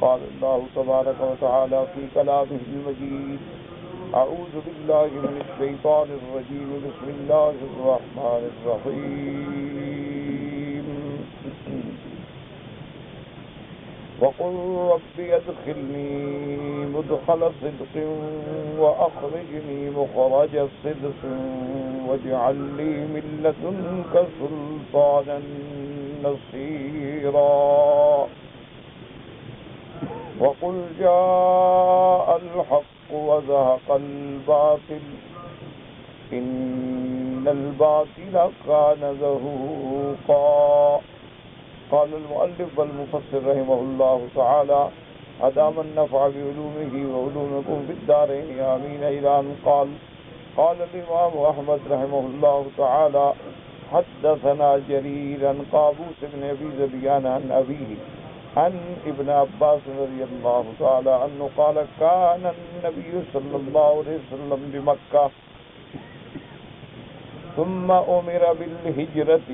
قال الله تبارك وتعالى في كلامه المجيد أعوذ بالله من الشيطان الرجيم بسم الله الرحمن الرحيم وقل رب ادخلني مدخل صدق وأخرجني مخرج صدق واجعل لي من لدنك سلطانا نصيرا وقل جاء الحق وزهق الباطل إن الباطل كان زهوقا. قال المؤلف والمفسر رحمه الله تعالى أدام النفع بعلومه وعلومكم في الدارين آمين إلى أن قال الإمام أحمد رحمه الله تعالى حدثنا جرير عن قابوس بن أبي ذبيان عن أبيه عن ابن عباس رضي الله تعالى عنه قال كان النبي صلى الله عليه وسلم بمكة ثم أمر بالهجرة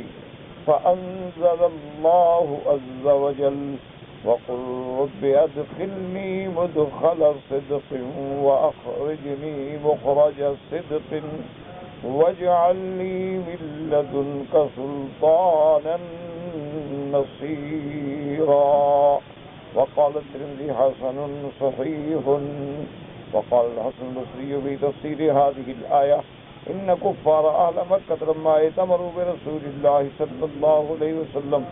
فأنزل الله عز وجل وقل رب أدخلني مدخل صدق وأخرجني مخرج صدق واجعل لي من لدنك سلطانا نصيرا. وقال الترمذي حسن صحيح. وقال الحسن البصري في تفسير هذه الآية إن كفار أهل مكة لما ائتمروا برسول الله صلى الله عليه وسلم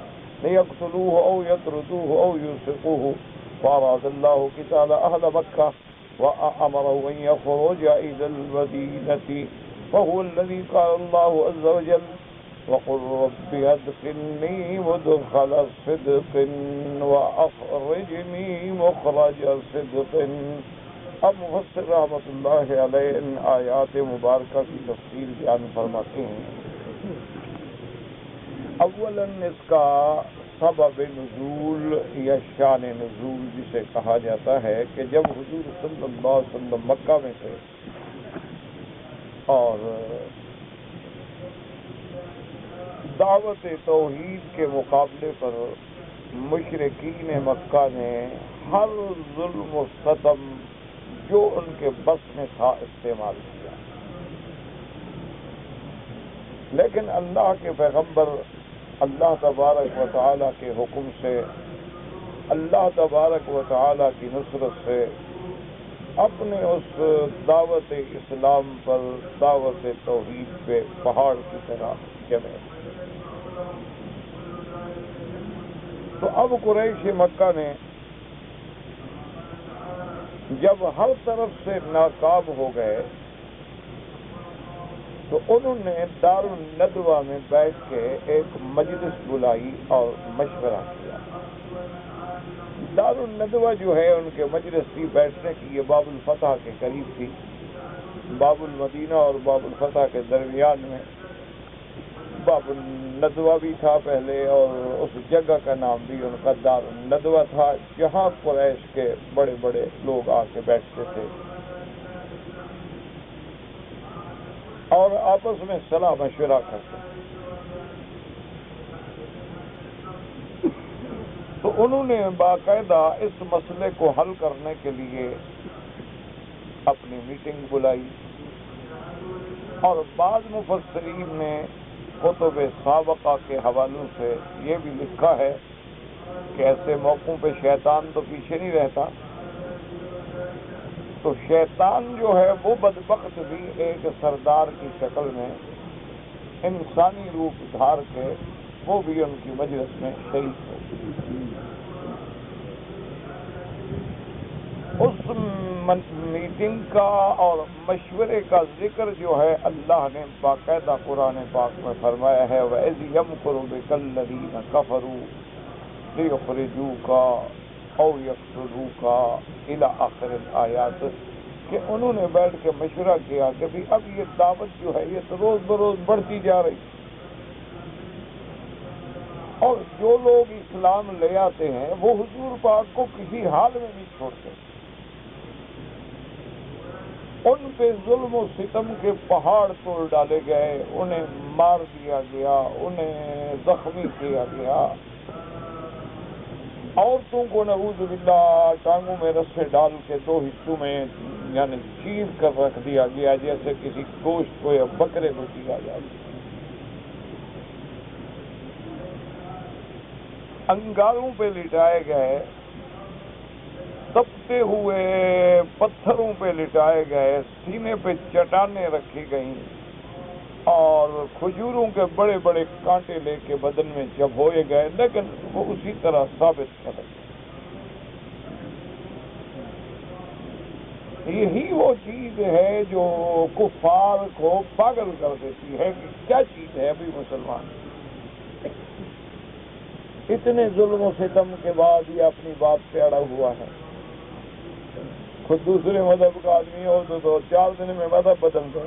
ليقتلوه أو يطردوه أو يوثقوه فأراد الله قتال أهل مكة وأمره أن يخرج إلى المدينة فهو الذي قال الله عز وجل وقل رب أدخلني مدخل صدق وأخرجني مخرج صدق. اب مفسر رحمۃ اللہ علیہ ان آیات مبارکہ کی تفصیل بیان فرماتے ہیں. اولاً اس کا سبب نزول یا شان نزول جسے کہا جاتا ہے کہ جب حضور صلی اللہ علیہ وسلم مکہ میں تھے اور دعوت توحید کے مقابلے پر مشرکین مکہ نے ہر ظلم و ستم جو ان کے بس میں تھا استعمال کیا، لیکن اللہ کے پیغمبر اللہ تبارک و تعالیٰ کے حکم سے، اللہ تبارک و تعالیٰ کی نصرت سے اپنے اس دعوت اسلام پر، دعوت توحید پہ پہاڑ کی طرح جمے. تو اب قریش مکہ نے جب ہر طرف سے ناکام ہو گئے تو انہوں نے دار الندوہ میں بیٹھ کے ایک مجلس بلائی اور مشورہ کیا. دار الندوہ جو ہے ان کے مجلس کی بیٹھنے کی، یہ باب الفتح کے قریب تھی، باب المدینہ اور باب الفتح کے درمیان میں. باب الندوہ بھی تھا پہلے اور اس جگہ کا نام بھی ان کا دار الندوہ تھا جہاں قریش کے بڑے بڑے لوگ آ کے بیٹھتے تھے اور آپس میں صلاح مشورہ کرتے. تو انہوں نے باقاعدہ اس مسئلے کو حل کرنے کے لیے اپنی میٹنگ بلائی اور بعض مفسرین نے کتب سابقہ کے حوالوں سے یہ بھی لکھا ہے کہ ایسے موقعوں پہ شیطان تو پیچھے نہیں رہتا. تو شیطان جو ہے وہ بدبخت بھی ایک سردار کی شکل میں انسانی روپ دھار کے وہ بھی ان کی مجلس میں شریک ہو. اس میٹنگ کا اور مشورے کا ذکر جو ہے اللہ نے باقاعدہ قرآن پاک میں فرمایا ہے وَإِذْ يَمْكُرُ بِكَ الَّذِينَ كَفَرُوا لِيُخْرِجُوكَ أَوْ يَقْتُلُوكَ إِلَى آخر الآیات، کہ انہوں نے بیٹھ کے مشورہ کیا کہ بھی اب یہ دعوت جو ہے یہ تو روز بروز بڑھتی جا رہی اور جو لوگ اسلام لے آتے ہیں وہ حضور پاک کو کسی حال میں نہیں چھوڑتے. ان پہ ظلم و ستم کے پہاڑ توڑ ڈالے گئے، انہیں مار دیا گیا، انہیں زخمی کیا گیا، عورتوں کو نعوذ باللہ ٹانگوں میں رسے ڈال کے دو حصوں میں یعنی چیر کر رکھ دیا گیا جیسے کسی گوشت کو یا بکرے کو چیرا جاتا. انگاروں پہ لٹائے گئے، تپتے ہوئے پتھروں پہ لٹائے گئے، سینے پہ چٹانیں رکھی گئیں اور کھجوروں کے بڑے بڑے کانٹے لے کے بدن میں چبھوئے گئے، لیکن وہ اسی طرح ثابت کر رہے. یہی وہ چیز ہے جو کفار کو پاگل کر دیتی ہے کہ کیا چیز ہے ابھی مسلمان اتنے ظلم و ستم کے بعد یہ اپنی بات پہ اڑا ہوا ہے. خود دوسرے مذہب کا آدمی ہو تو 2-4 دن میں مذہب بدل دے.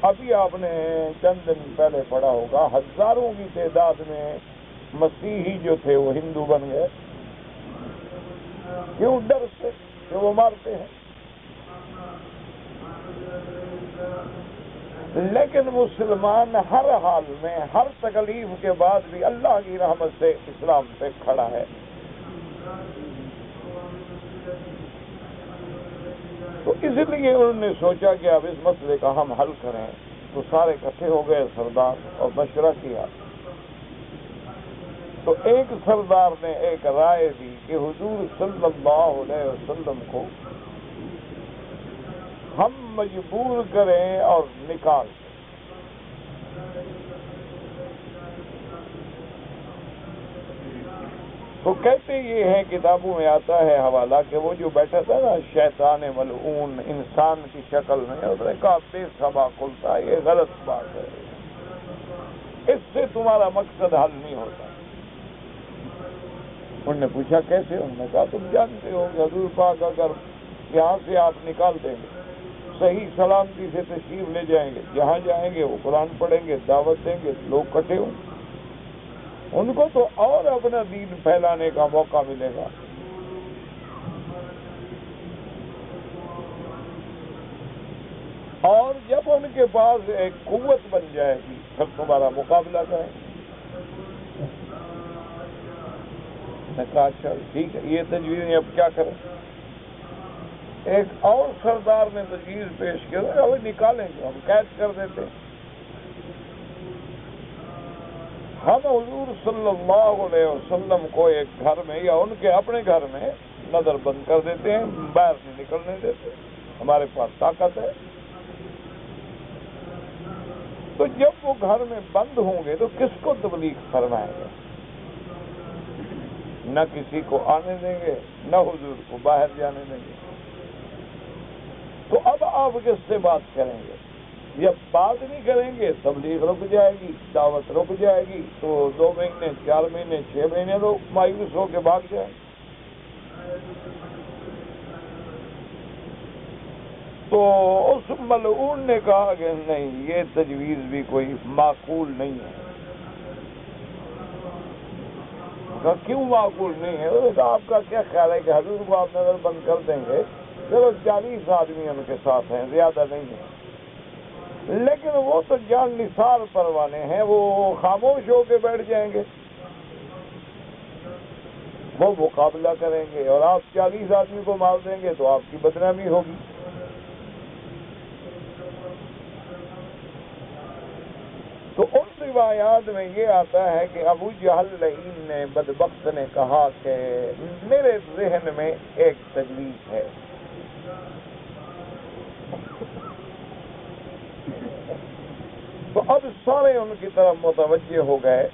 ابھی آپ نے چند دن پہلے پڑھا ہوگا ہزاروں کی تعداد میں مسیحی جو تھے وہ ہندو بن گئے. کیوں؟ ڈر سے کہ وہ مارتے ہیں. لیکن مسلمان ہر حال میں ہر تکلیف کے بعد بھی اللہ کی رحمت سے اسلام پہ کھڑا ہے. تو اس لیے انہوں نے سوچا کہ اب اس مسئلے کا ہم حل کریں. تو سارے اکٹھے ہو گئے سردار اور مشورہ کیا. تو ایک سردار نے ایک رائے دی کہ حضور صلی اللہ علیہ وسلم کو ہم مجبور کریں اور نکال دیں. تو کہتے یہ ہے کتابوں میں آتا ہے حوالہ کہ وہ جو بیٹھا تھا نا شیطان ملعون انسان کی شکل میں، اس نے کہا بے سبا کھلتا ہے، یہ غلط بات ہے، اس سے تمہارا مقصد حل نہیں ہوتا. انہوں نے پوچھا کیسے؟ انہوں نے کہا تم جانتے ہو کہ حضور پاک اگر یہاں سے آپ نکال دیں گے، صحیح سلامتی سے تشریف لے جائیں گے، جہاں جائیں گے وہ قرآن پڑھیں گے، دعوت دیں گے، لوگ کٹھے ہوں، ان کو تو اور اپنا دین پھیلانے کا موقع ملے گا. اور جب ان کے پاس ایک قوت بن جائے گی پھر تمہارا مقابلہ کریں. نے کہا اچھا ٹھیک ہے یہ تجویز اب کیا کریں. ایک اور سردار نے تجویز پیش کیا ابھی نکالیں گے، ہم قید کر دیتے ہیں. ہم حضور صلی اللہ علیہ وسلم کو ایک گھر میں یا ان کے اپنے گھر میں نظر بند کر دیتے ہیں، باہر نہیں نکلنے دیتے، ہمارے پاس طاقت ہے. تو جب وہ گھر میں بند ہوں گے تو کس کو تبلیغ فرمائیں گے؟ نہ کسی کو آنے دیں گے، نہ حضور کو باہر جانے دیں گے. تو اب آپ کس سے بات کریں گے؟ جب بات نہیں کریں گے تبلیغ رک جائے گی، دعوت رک جائے گی، تو 2 مہینے 4 مہینے 6 مہینے تو مایوس ہو کے بھاگ جائیں. تو اس ملعون نے کہا کہ نہیں یہ تجویز بھی کوئی معقول نہیں ہے. کہا کیوں معقول نہیں ہے؟ آپ کا کیا خیال ہے کہ حضور کو آپ نظر بند کر دیں گے، چلو 40 آدمی ان کے ساتھ ہیں، زیادہ نہیں ہے، لیکن وہ تو جان نثار پروانے ہیں، وہ خاموش ہو کے بیٹھ جائیں گے، وہ مقابلہ کریں گے اور آپ 40 آدمی کو مار دیں گے تو آپ کی بدنامی ہوگی. تو ان روایات میں یہ آتا ہے کہ ابو جہل لعین نے بدبخت نے کہا کہ میرے ذہن میں ایک تجویز ہے. تو اب سارے ان کی طرف متوجہ ہو گئے.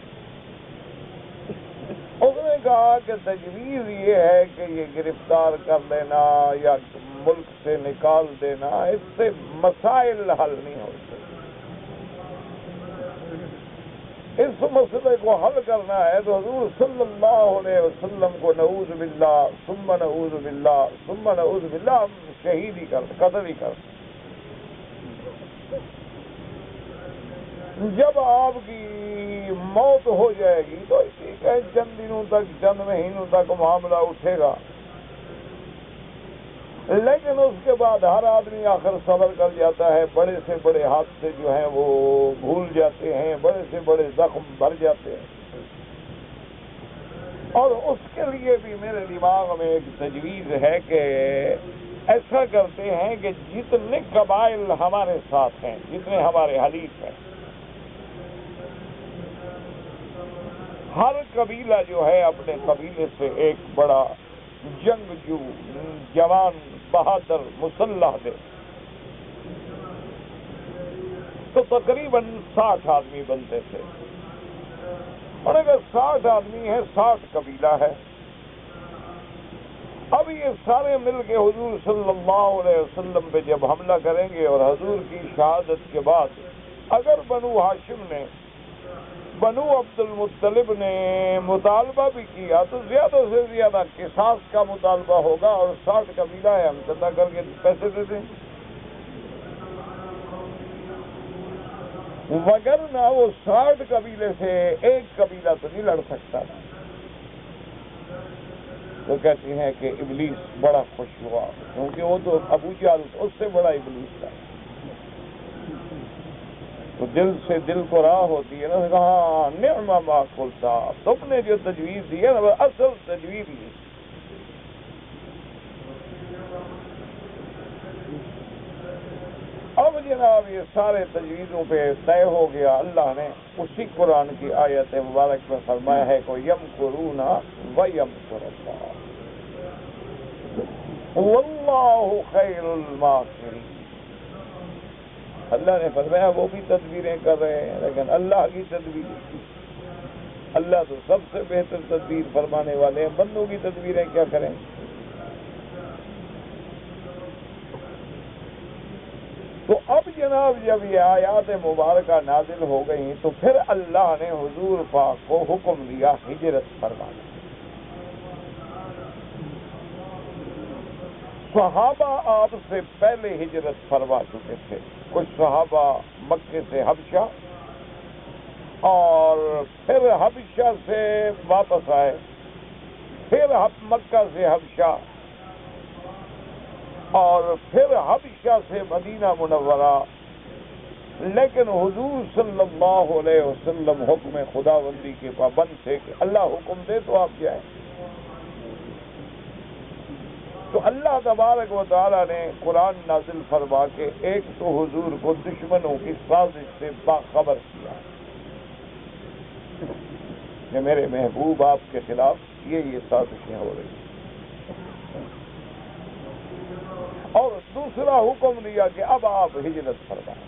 اس نے کہا کہ تجویز یہ ہے کہ یہ گرفتار کر لینا یا ملک سے نکال دینا اس سے مسائل حل نہیں ہوتے. اس مسئلے کو حل کرنا ہے تو حضور صلی اللہ علیہ وسلم کو نعوذ باللہ ثم نعوذ باللہ ثم نعوذ باللہ ہم شہید ہی کر قتل ہی کر. جب آپ کی موت ہو جائے گی تو ٹھیک ہے، چند دنوں تک چند مہینوں تک معاملہ اٹھے گا. لیکن اس کے بعد ہر آدمی آخر صبر کر جاتا ہے، بڑے سے بڑے حادثے جو ہیں وہ بھول جاتے ہیں، بڑے سے بڑے زخم بھر جاتے ہیں، اور اس کے لیے بھی میرے دماغ میں ایک تجویز ہے کہ ایسا کرتے ہیں کہ جتنے قبائل ہمارے ساتھ ہیں، جتنے ہمارے حلیف ہیں، ہر قبیلہ جو ہے اپنے قبیلے سے ایک بڑا جنگجو جوان بہادر مسلح دے، تو تقریباً 60 آدمی بنتے تھے، اور اگر 60 آدمی ہیں، 60 قبیلہ ہے، اب یہ سارے مل کے حضور صلی اللہ علیہ وسلم پہ جب حملہ کریں گے، اور حضور کی شہادت کے بعد اگر بنو ہاشم نے، بنو عبد المطلب نے مطالبہ بھی کیا تو زیادہ سے زیادہ قصاص کا مطالبہ ہوگا، اور 60 قبیلہ ہے، ہم چندہ کر کے پیسے دے دیں، وگرنہ وہ 60 قبیلے سے ایک قبیلہ تو نہیں لڑ سکتا تھا۔ تو کہتے ہیں کہ ابلیس بڑا خوش ہوا، کیونکہ وہ تو ابو جہل اس سے بڑا ابلیس تھا، تو دل سے دل کو راہ ہوتی ہے نا، کہا نعم ما قلت، تم نے جو تجویز دی ہے نا وہ اصل تجویز ہے۔ اب جناب یہ سارے تجویزوں پہ طے ہو گیا، اللہ نے اسی قرآن کی آیت مبارک میں فرمایا ہے کہ یمکرون ویمکر اللہ واللہ خیر الماکرین۔ اللہ نے فرمایا وہ بھی تدبیریں کر رہے ہیں، لیکن اللہ کی تدبیر، اللہ تو سب سے بہتر تدبیر فرمانے والے ہیں، بندوں کی تدبیریں کیا کریں۔ تو اب جناب جب یہ آیات مبارکہ نازل ہو گئی تو پھر اللہ نے حضور پاک کو حکم دیا ہجرت فرمانے۔ صحابہ آپ سے پہلے ہجرت فرما چکے تھے، کچھ صحابہ مکے سے حبشہ، اور پھر حبشہ سے واپس آئے، پھر مکہ سے حبشہ، اور پھر حبشہ سے مدینہ منورہ، لیکن حضور صلی اللہ علیہ وسلم حکم خداوندی کے پابند تھے کہ اللہ حکم دے تو آپ جائیں۔ تو اللہ تبارک و تعالیٰ نے قرآن نازل فرما کے ایک تو حضور کو دشمنوں کی سازش سے باخبر کیا کہ میرے محبوب آپ کے خلاف یہ سازشیں ہو رہی ہیں، اور دوسرا حکم دیا کہ اب آپ ہجرت فرمائیں۔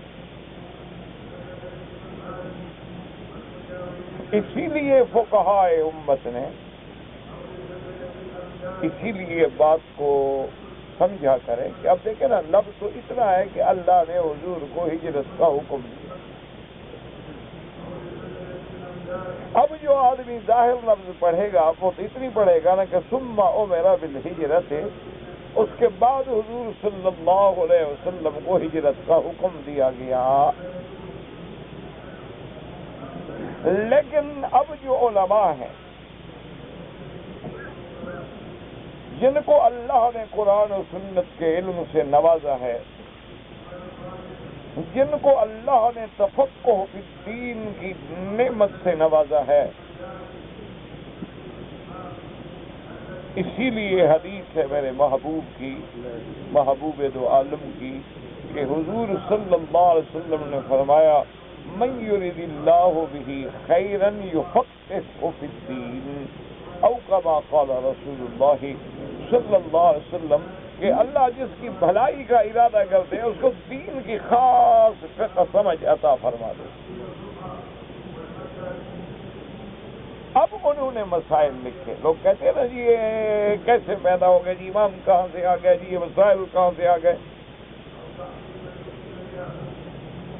اسی لیے فقہائے امت نے اسی لیے بات کو سمجھا کریں کہ اب دیکھیں نا، لفظ تو اتنا ہے کہ اللہ نے حضور کو ہجرت کا حکم دیا، اب جو آدمی ظاہر لفظ پڑھے گا وہ تو اتنی پڑھے گا نا کہ ثم امر بالہجرت، اس کے بعد حضور صلی اللہ علیہ وسلم کو ہجرت کا حکم دیا گیا۔ لیکن اب جو علماء ہیں جن کو اللہ نے قرآن و سنت کے علم سے نوازا ہے، جن کو اللہ نے تفقہ فی الدین کی نعمت سے نوازا ہے، اسی لیے حدیث ہے میرے محبوب کی، محبوب دو عالم کی، کہ حضور صلی اللہ علیہ وسلم نے فرمایا من یرید اللہ بہ خیرا یفقہہ فی الدین، او کما قال رسول اللہ صلی اللہ علیہ وسلم، کہ اللہ جس کی بھلائی کا ارادہ کرتے ہیں اس کو دین کی خاص فقہ سمجھ عطا فرما دے۔ اب انہوں نے مسائل لکھے، لوگ کہتے ہیں نا جی یہ کیسے پیدا ہو گئے، جی امام کہاں سے آ گئے، جی یہ مسائل کہاں سے آ گئے،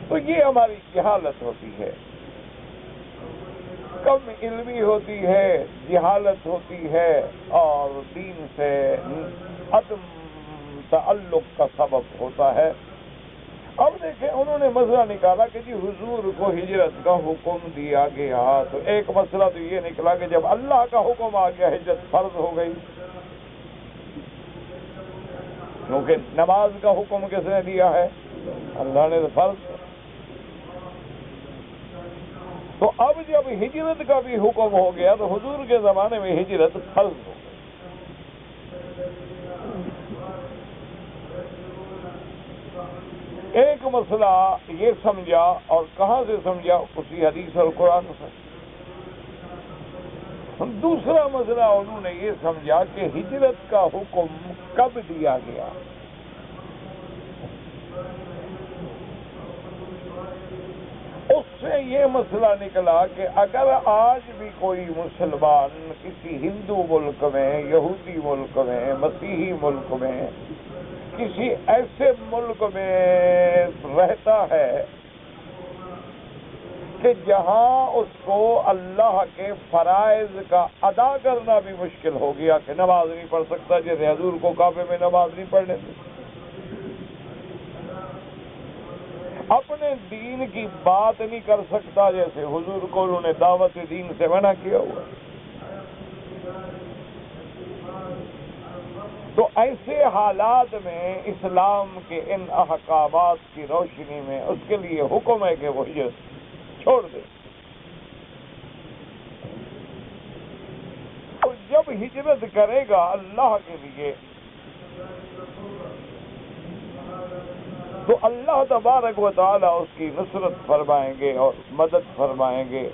تو یہ ہماری جہالت ہوتی ہے، کم علمی ہوتی ہے، جہالت ہوتی ہے، اور دین سے عدم تعلق کا سبب ہوتا ہے۔ اب دیکھیں انہوں نے مسئلہ نکالا کہ جی حضور کو ہجرت کا حکم دیا گیا، تو ایک مسئلہ تو یہ نکلا کہ جب اللہ کا حکم آ گیا ہجرت فرض ہو گئی، کیونکہ نماز کا حکم کس نے دیا ہے؟ اللہ نے فرض. تو اب جب ہجرت کا بھی حکم ہو گیا تو حضور کے زمانے میں ہجرت فرض ہو گئی. ایک مسئلہ یہ سمجھا، اور کہاں سے سمجھا؟ اسی حدیث اور قرآن سے. دوسرا مسئلہ انہوں نے یہ سمجھا کہ ہجرت کا حکم کب دیا گیا. اس سے یہ مسئلہ نکلا کہ اگر آج بھی کوئی مسلمان کسی ہندو ملک میں، یہودی ملک میں، مسیحی ملک میں، کسی ایسے ملک میں رہتا ہے کہ جہاں اس کو اللہ کے فرائض کا ادا کرنا بھی مشکل ہو گیا، کہ نماز نہیں پڑھ سکتا، جیسے حضور کو کعبے میں نماز نہیں پڑھنے دی، اپنے دین کی بات نہیں کر سکتا، جیسے حضور کو انہوں نے دعوت دین سے منع کیا ہوا. تو ایسے حالات میں اسلام کے ان احکامات کی روشنی میں اس کے لیے حکم ہے کہ وہ ہجرت چھوڑ دے. اور جب ہجرت کرے گا اللہ کے لیے تو اللہ تبارک و تعالی اس کی نصرت فرمائیں گے اور مدد فرمائیں گے.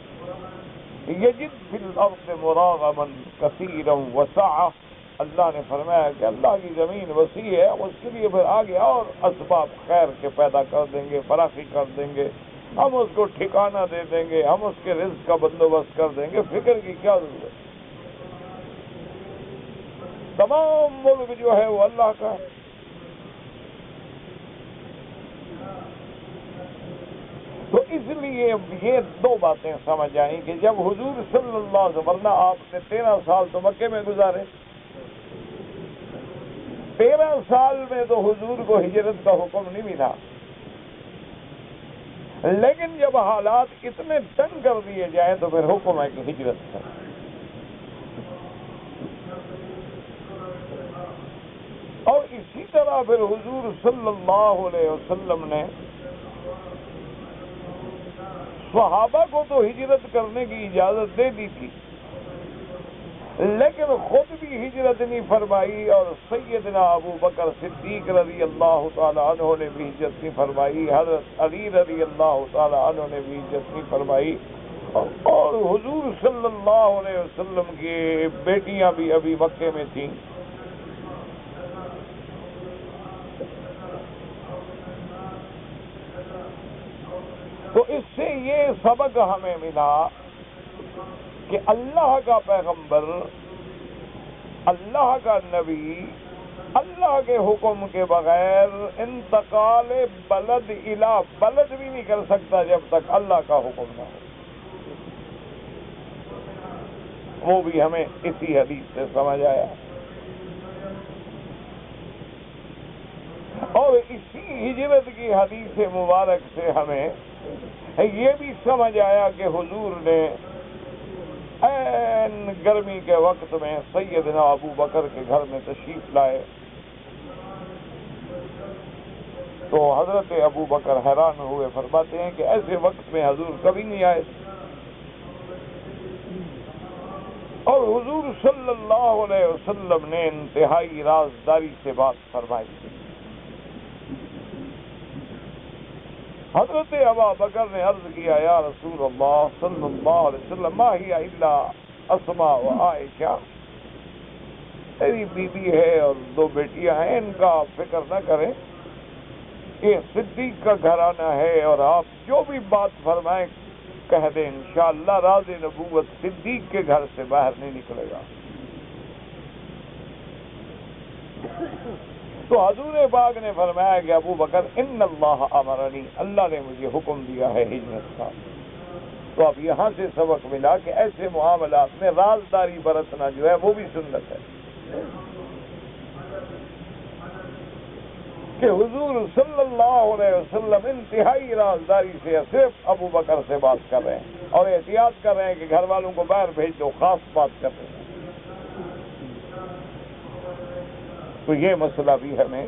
یجد فی الارض مراغما کثیرا وسعا، اللہ نے فرمایا کہ اللہ کی زمین وسیع ہے، اس کے لیے پھر آگے اور اسباب خیر کے پیدا کر دیں گے، فراخی کر دیں گے، ہم اس کو ٹھکانہ دے دیں گے، ہم اس کے رزق کا بندوبست کر دیں گے. فکر کی کیا ضرورت؟ تمام ملک جو ہے وہ اللہ کا ہے. تو اس لیے یہ دو باتیں سمجھ آئیں کہ جب حضور صلی اللہ علیہ وسلم، ورنہ آپ نے 13 سال تو مکے میں گزارے، 13 سال میں تو حضور کو ہجرت کا حکم نہیں ملا، لیکن جب حالات اتنے تنگ کر دیے جائیں تو پھر حکم ہے کہ ہجرت ہے. اور اسی طرح پھر حضور صلی اللہ علیہ وسلم نے صحابہ کو تو ہجرت کرنے کی اجازت دے دی تھی، لیکن خود بھی ہجرت نہیں فرمائی، اور سیدنا ابو بکر صدیق رضی اللہ تعالی عنہ نے بھی ہجرت نہیں فرمائی، حضرت علی رضی اللہ تعالی عنہ نے بھی ہجرت نہیں فرمائی، اور حضور صلی اللہ علیہ وسلم کی بیٹیاں بھی ابھی مکے میں تھیں. تو اس سے یہ سبق ہمیں ملا کہ اللہ کا پیغمبر، اللہ کا نبی، اللہ کے حکم کے بغیر انتقال بلد الہ بلد بھی نہیں کر سکتا جب تک اللہ کا حکم نہ ہو. وہ بھی ہمیں اسی حدیث سے سمجھ آیا، اور اسی ہجرت کی حدیث مبارک سے ہمیں یہ بھی سمجھ آیا کہ حضور نے این گرمی کے وقت میں سیدنا ابو بکر کے گھر میں تشریف لائے تو حضرت ابو بکر حیران ہوئے، فرماتے ہیں کہ ایسے وقت میں حضور کبھی نہیں آئے، اور حضور صلی اللہ علیہ وسلم نے انتہائی رازداری سے بات فرمائی. حضرت ابو بکر نے عرض کیا، یا رسول اللہ صلی اللہ علیہ وسلم، ما ہی الا اسماء و عائشہ، میری بیوی ہے اور 2 بیٹیاں ہیں، ان کا آپ فکر نہ کریں، یہ صدیق کا گھرانہ ہے، اور آپ جو بھی بات فرمائیں کہہ دیں، انشاءاللہ راز نبوت صدیق کے گھر سے باہر نہیں نکلے گا. تو حضور پاک نے فرمایا کہ ابو بکر ان اللہ امرنی، اللہ نے مجھے حکم دیا ہے ہجرت کا. تو اب یہاں سے سبق ملا کہ ایسے معاملات میں رازداری برتنا جو ہے وہ بھی سنت ہے، کہ حضور صلی اللہ علیہ وسلم انتہائی رازداری سے صرف ابو بکر سے بات کر رہے ہیں، اور احتیاط کر رہے ہیں کہ گھر والوں کو باہر بھیج دو، خاص بات کر رہے ہیں. تو یہ مسئلہ بھی ہمیں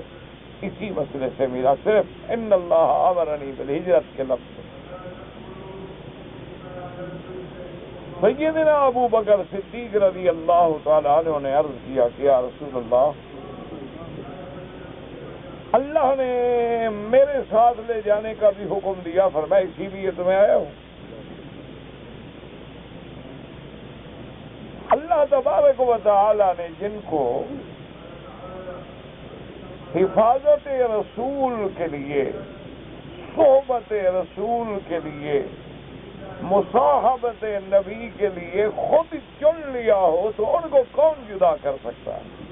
اسی مسئلے سے ملا، صرف ان اللہ امرنی بالہجرت کے لفظ سے۔ سیدنا ابو بکر صدیق رضی اللہ تعالیٰ عنہ نے عرض کیا کہ یا رسول اللہ نے میرے ساتھ لے جانے کا بھی حکم دیا، فرمایا اسی لیے تو میں آیا ہوں۔ اللہ تبارک و تعالی نے جن کو حفاظت رسول کے لیے، صحبت رسول کے لیے، مصاحبت نبی کے لیے خود چن لیا ہو تو ان کو کون جدا کر سکتا ہے؟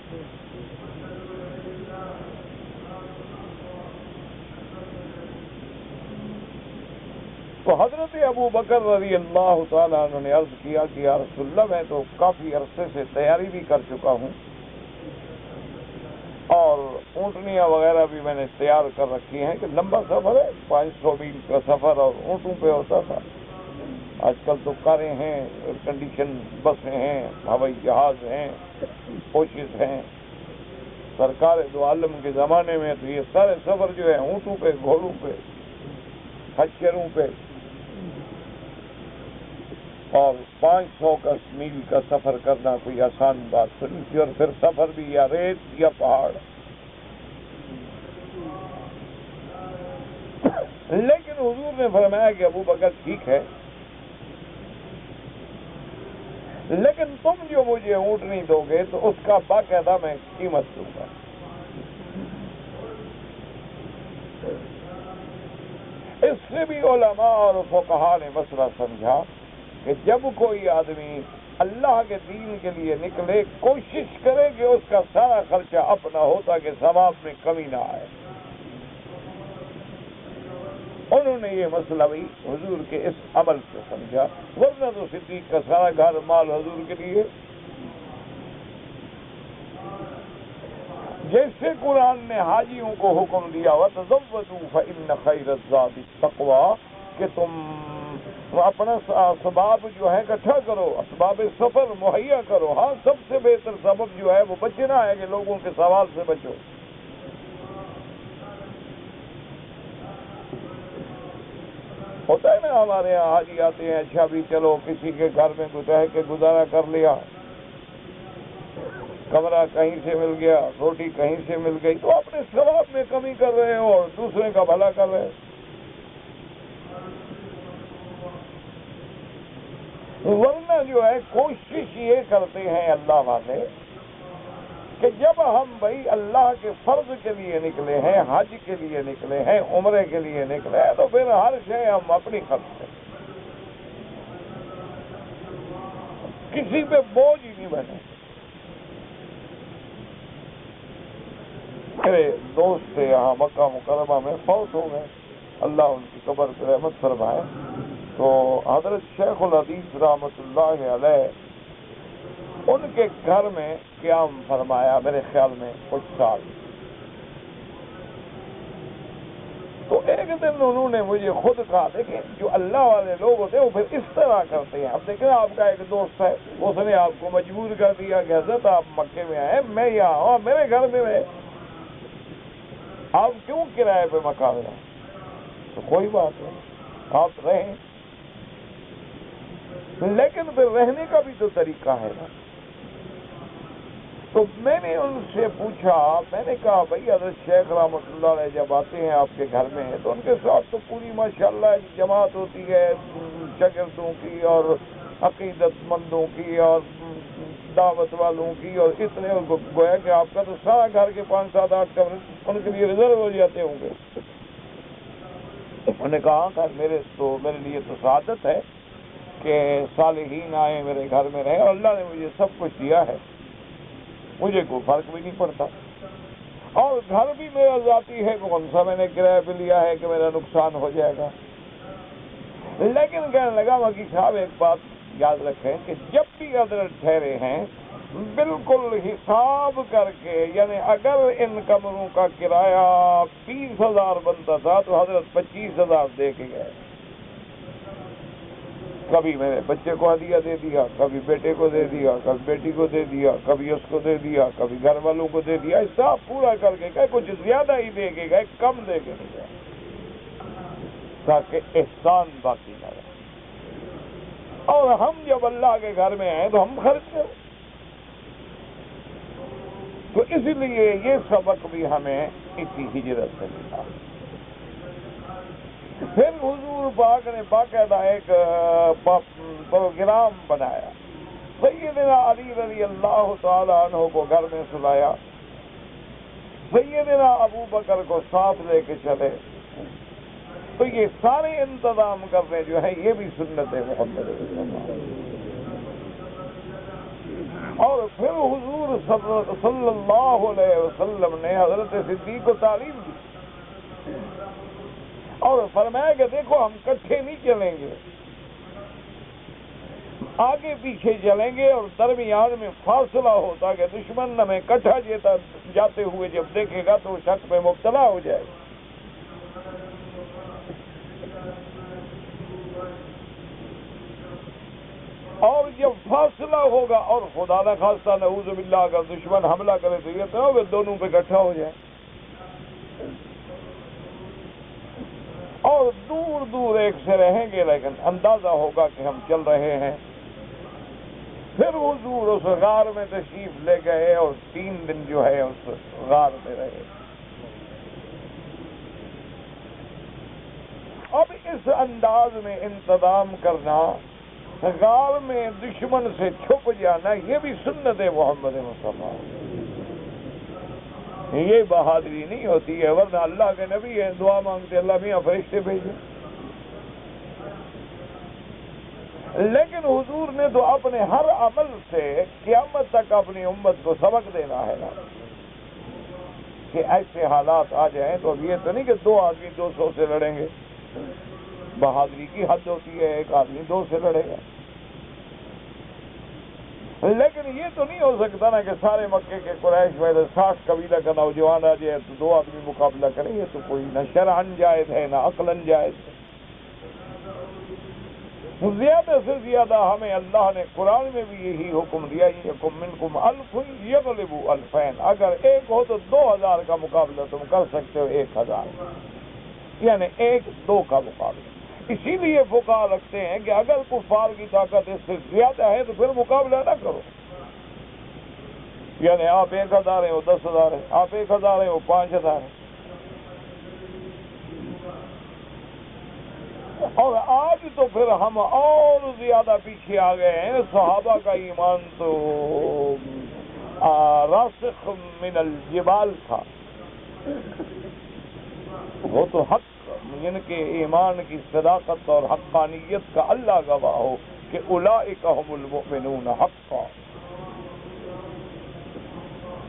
تو حضرت ابو بکر رضی اللہ تعالیٰ عنہ نے عرض کیا کہ یا رسول اللہ میں تو کافی عرصے سے تیاری بھی کر چکا ہوں اور اونٹنیاں وغیرہ بھی میں نے تیار کر رکھی ہیں کہ لمبا سفر ہے، 500 میل کا سفر اور اونٹوں پہ ہوتا تھا۔ آج کل تو کاریں ہیں، کنڈیشن بسیں ہیں، ہوائی جہاز ہیں، کوچز ہیں۔ سرکار دو عالم کے زمانے میں تو یہ سارے سفر جو ہے اونٹوں پہ، گھوڑوں پہ، خچروں پہ، اور 500 میل کا سفر کرنا کوئی آسان بات تو نہیں تھی، اور پھر سفر بھی یا ریت یا پہاڑ۔ لیکن حضور نے فرمایا کہ ابو بکر ٹھیک ہے، لیکن تم جو مجھے اونٹ نہیں دو گے تو اس کا باقاعدہ میں قیمت دوں گا۔ اس سے بھی علماء اور فقہاء نے مسئلہ سمجھا کہ جب کوئی آدمی اللہ کے دین کے لیے نکلے، کوشش کرے کہ اس کا سارا خرچہ اپنا ہو تاکہ ثواب میں کمی نہ آئے۔ انہوں نے یہ مسئلہ بھی حضور کے اس عمل سے سمجھا، ورنہ تو صدیق کا سارا گھر مال حضور کے لیے۔ جیسے قرآن نے حاجیوں کو حکم دیا وَتَزَوَّدُوا فَإِنَّ خَيْرَ الزَّادِ التَّقْوَىٰ کہ تم اپنا اسباب جو ہے اکٹھا کرو، اسباب سفر مہیا کرو۔ ہاں سب سے بہتر سبب جو ہے وہ بچنا ہے کہ لوگوں کے سوال سے بچو۔ ہوتا ہے نا ہمارے یہاں حاجی آتے ہیں، اچھا بھی چلو کسی کے گھر میں رہ کے گزارا کر لیا، کمرہ کہیں سے مل گیا، روٹی کہیں سے مل گئی، تو اپنے ثواب میں کمی کر رہے ہو اور دوسرے کا بھلا کر رہے ہو۔ ورنہ جو ہے کوشش یہ کرتے ہیں اللہ والے کہ جب ہم بھائی اللہ کے فرض کے لیے نکلے ہیں، حج کے لیے نکلے ہیں، عمرے کے لیے نکلے ہیں، تو پھر ہر شے ہم اپنی خرچ سے، کسی پہ بوجھ ہی نہیں بنے۔ میرے دوست تھے یہاں مکہ مکرمہ میں، فوت ہو گئے، اللہ ان کی قبر پر رحمت فرمائے۔ تو حضرت شیخ الحدیث رحمۃ اللہ علیہ ان کے گھر میں قیام فرمایا میرے خیال میں کچھ سال۔ تو ایک دن انہوں نے مجھے خود کہا، دیکھیں جو اللہ والے لوگ ہوتے ہیں وہ پھر اس طرح کرتے ہیں۔ اب دیکھیں آپ کا ایک دوست ہے، اس نے آپ کو مجبور کر دیا کہ حضرت آپ مکے میں آئے، میں یہاں ہوں، میرے گھر میں رہے، آپ کیوں کرائے پہ مکان رہے؟ تو کوئی بات نہیں، آپ رہیں، لیکن پھر رہنے کا بھی تو طریقہ ہے نا۔ تو میں نے ان سے پوچھا، میں نے کہا بھائی حضرت شیخ رحمۃ اللہ علیہ جب آتے ہیں آپ کے گھر میں تو ان کے ساتھ تو پوری ماشاءاللہ ایک جماعت ہوتی ہے شاگردوں کی اور عقیدت مندوں کی اور دعوت والوں کی، اور اتنے گویا کہ آپ کا تو سارا گھر کے 5 7 8 کمرے ان کے لیے ریزرو ہو جاتے ہوں گے۔ انہوں نے کہا کہ میرے لیے تو سعادت ہے کہ صالحین آئے میرے گھر میں رہے، اور اللہ نے مجھے سب کچھ دیا ہے، مجھے کوئی فرق بھی نہیں پڑتا، اور گھر بھی میرا ذاتی ہے، کون سا میں نے کرایہ پہ لیا ہے کہ میرا نقصان ہو جائے گا۔ لیکن کہنے لگا وکیل صاحب ایک بات یاد رکھیں کہ جب بھی حضرت ٹھہرے ہیں بالکل حساب کر کے، یعنی اگر ان کمروں کا کرایہ 20,000 بنتا تھا تو حضرت 25,000 دے کے گئے۔ کبھی میرے بچے کو ہدیہ دے دیا، کبھی بیٹے کو دے دیا، کبھی بیٹی کو دے دیا، کبھی اس کو دے دیا، کبھی گھر والوں کو دے دیا، حساب پورا کر کے کہ کچھ زیادہ ہی دے کے گئے، کم دے کے نہیں گئے، تاکہ احسان باقی نہ رہے۔ اور ہم جب اللہ کے گھر میں ہیں تو ہم خرچ کریں، تو اس لیے یہ سبق بھی ہمیں اسی ہجرت سے ملا۔ پھر حضور پاک نے باقاعدہ ایک پروگرام بنایا، سیدنا علی رضی اللہ تعالیٰ عنہ کو گھر میں سلایا، سیدنا ابو بکر کو ساتھ لے کے چلے، تو یہ سارے انتظام کرنے جو ہیں یہ بھی سنت محمد صلی اللہ علیہ وسلم۔ اور پھر حضور صلی اللہ علیہ وسلم نے حضرت صدیق کو تعلیم دی اور فرمایا کہ دیکھو ہم کٹھے نہیں چلیں گے، آگے پیچھے چلیں گے اور درمیان میں فاصلہ ہوتا کہ دشمن ہمیں کٹھا جاتے ہوئے جب دیکھے گا تو شک میں مبتلا ہو جائے گا۔ اور جب فاصلہ ہوگا اور خدا نہ خواستہ نعوذ باللہ اگر دشمن حملہ کرے تو یہ تو دونوں پہ اکٹھا ہو جائے، اور دور دور ایک سے رہیں گے لیکن اندازہ ہوگا کہ ہم چل رہے ہیں۔ پھر حضور اس غار میں تشریف لے گئے اور 3 دن جو ہے اس غار میں رہے۔ اب اس انداز میں انتظام کرنا، غار میں دشمن سے چھپ جانا، یہ بھی سنت محمد مصطفیٰ۔ یہ بہادری نہیں ہوتی ہے، ورنہ اللہ کے نبی ہیں، دعا مانگتے اللہ میاں فرشتے بھیجے، لیکن حضور نے تو اپنے ہر عمل سے قیامت تک اپنی امت کو سبق دینا ہے نا، کہ ایسے حالات آ جائیں تو اب یہ تو نہیں کہ 2 آدمی 200 سے لڑیں گے، بہادری کی حد ہوتی ہے، 1 آدمی 2 سے لڑے گا، لیکن یہ تو نہیں ہو سکتا نا کہ سارے مکے کے قریش میں 60 قبیلہ کا نوجوان آ جائے تو 2 آدمی مقابلہ کریں، یہ تو کوئی نہ شرعن جائز ہے نہ عقلاً جائز ہے۔ زیادہ سے زیادہ ہمیں اللہ نے قرآن میں بھی یہی حکم دیا، یکم منکم الف یغلبوا الفین، اگر 1 ہو تو 2000 کا مقابلہ تم کر سکتے ہو، 1000 یعنی 1-2 کا مقابلہ۔ اسی لیے فقہا رکھتے ہیں کہ اگر کفار کی طاقت اس سے زیادہ ہے تو پھر مقابلہ نہ کرو، یعنی آپ 1000 ہیں وہ 10,000 ہیں، آپ 1000 ہیں وہ 5000 ہیں۔ اور آج تو پھر ہم اور زیادہ پیچھے آ گئے ہیں، صحابہ کا ایمان تو راسخ من الجبال تھا، وہ تو حق جن کے ایمان کی صداقت اور حقانیت کا اللہ گواہ ہو کہ اولئک هم المؤمنون حقا۔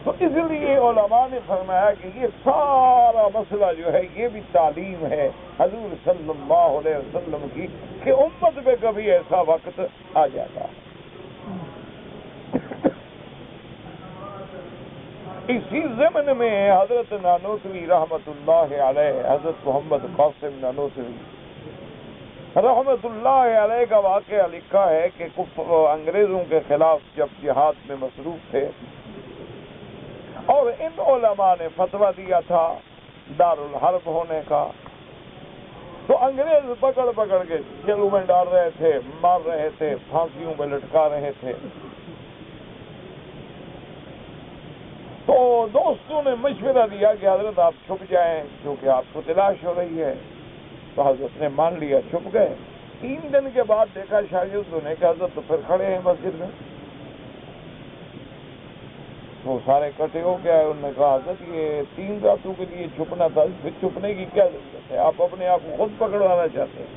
تو اس لیے علماء نے فرمایا کہ یہ سارا مسئلہ جو ہے یہ بھی تعلیم ہے حضور صلی اللہ علیہ وسلم کی کہ امت پہ کبھی ایسا وقت آ جاتا ہے۔ اسی ضمن میں حضرت نانوتوی رحمت اللہ علیہ، حضرت محمد قاسم نانوتوی رحمت اللہ علیہ کا واقعہ لکھا ہے کہ انگریزوں کے خلاف جب جہاد میں مصروف تھے اور ان علماء نے فتویٰ دیا تھا دارالحرب ہونے کا، تو انگریز پکڑ پکڑ کے جیلوں میں ڈال رہے تھے، مار رہے تھے، پھانسیوں پہ لٹکا رہے تھے۔ تو دوستوں نے مشورہ دیا کہ حضرت آپ چھپ جائیں کیونکہ آپ کو تلاش ہو رہی ہے، تو حضرت نے مان لیا، چھپ گئے۔ 3 دن کے بعد دیکھا شاگردوں نے کہ حضرت تو پھر کھڑے ہیں مسجد میں، وہ سارے اکٹھے ہو کے آئے، انہوں نے کہا حضرت یہ 3 راتوں کے لیے چھپنا تھا، پھر چھپنے کی کیا ضرورت ہے، آپ اپنے آپ کو خود پکڑوانا چاہتے ہیں۔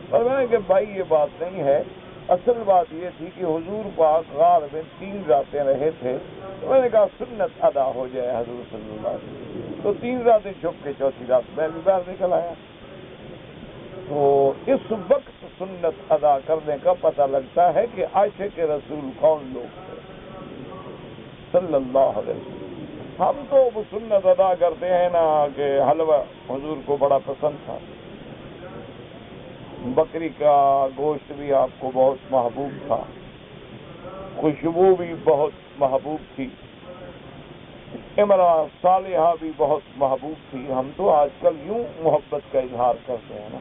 اور میں نے کہا بھائی یہ بات نہیں ہے، اصل بات یہ تھی کہ حضور پاک غار میں 3 راتیں رہے تھے، تو میں نے کہا سنت ادا ہو جائے حضور صلی اللہ علیہ وسلم، تو 3 راتیں چھپ کے 4تھی رات میں بھی باہر نکل آیا۔ تو اس وقت سنت ادا کرنے کا پتہ لگتا ہے کہ عاشق رسول کون لوگ تھے صلی اللہ علیہ وسلم۔ ہم تو وہ سنت ادا کرتے ہیں نا کہ حلوہ حضور کو بڑا پسند تھا، بکری کا گوشت بھی آپ کو بہت محبوب تھا، خوشبو بھی بہت محبوب تھی، امرأة صالحہ بھی بہت محبوب تھی. ہم تو آج کل یوں محبت کا اظہار کرتے ہیں نا.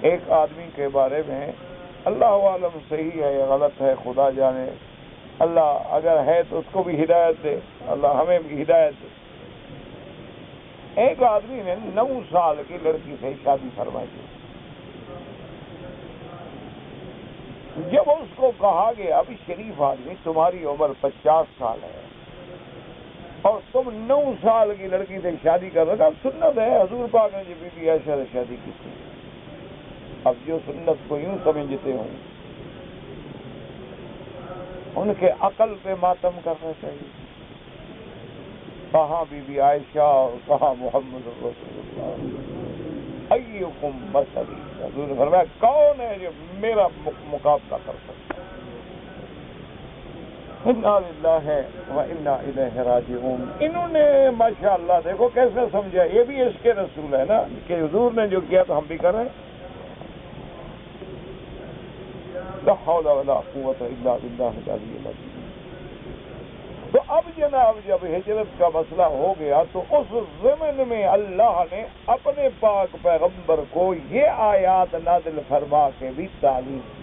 ایک آدمی کے بارے میں اللہ عالم صحیح ہے یا غلط ہے، خدا جانے، اللہ اگر ہے تو اس کو بھی ہدایت دے، اللہ ہمیں بھی ہدایت دے. ایک آدمی نے 9 سال کی لڑکی سے شادی فرمائی تھی. جب اس کو کہا گیا ابھی شریف آدمی تمہاری عمر 50 سال ہے اور تم 9 سال کی لڑکی سے شادی کر رہے ہو، سنت ہے، حضور پاک نے جو بی بی عائشہ سے شادی کی تھی. اب جو سنت کو یوں سمجھتے ہوں ان کے عقل پہ ماتم کرنا چاہیے. کہاں بی بی عائشہ اور کہاں محمد رسول اللہ. ایکم مثلی، حضور نے فرمایا کون ہے جو میرا مقابلہ کر سکتا ہے. انا للہ و انا الیہ راجعون. انہوں نے ماشاءاللہ دیکھو کیسے سمجھا، یہ بھی عشق رسول ہے نا کہ حضور نے جو کیا تو ہم بھی کریں. لا حول ولا قوت الا باللہ العلی العظیم. تو اب جناب جب ہجرت کا مسئلہ ہو گیا تو اس ضمن میں اللہ نے اپنے پاک پیغمبر کو یہ آیات نازل فرما کے بھی تعلیم دی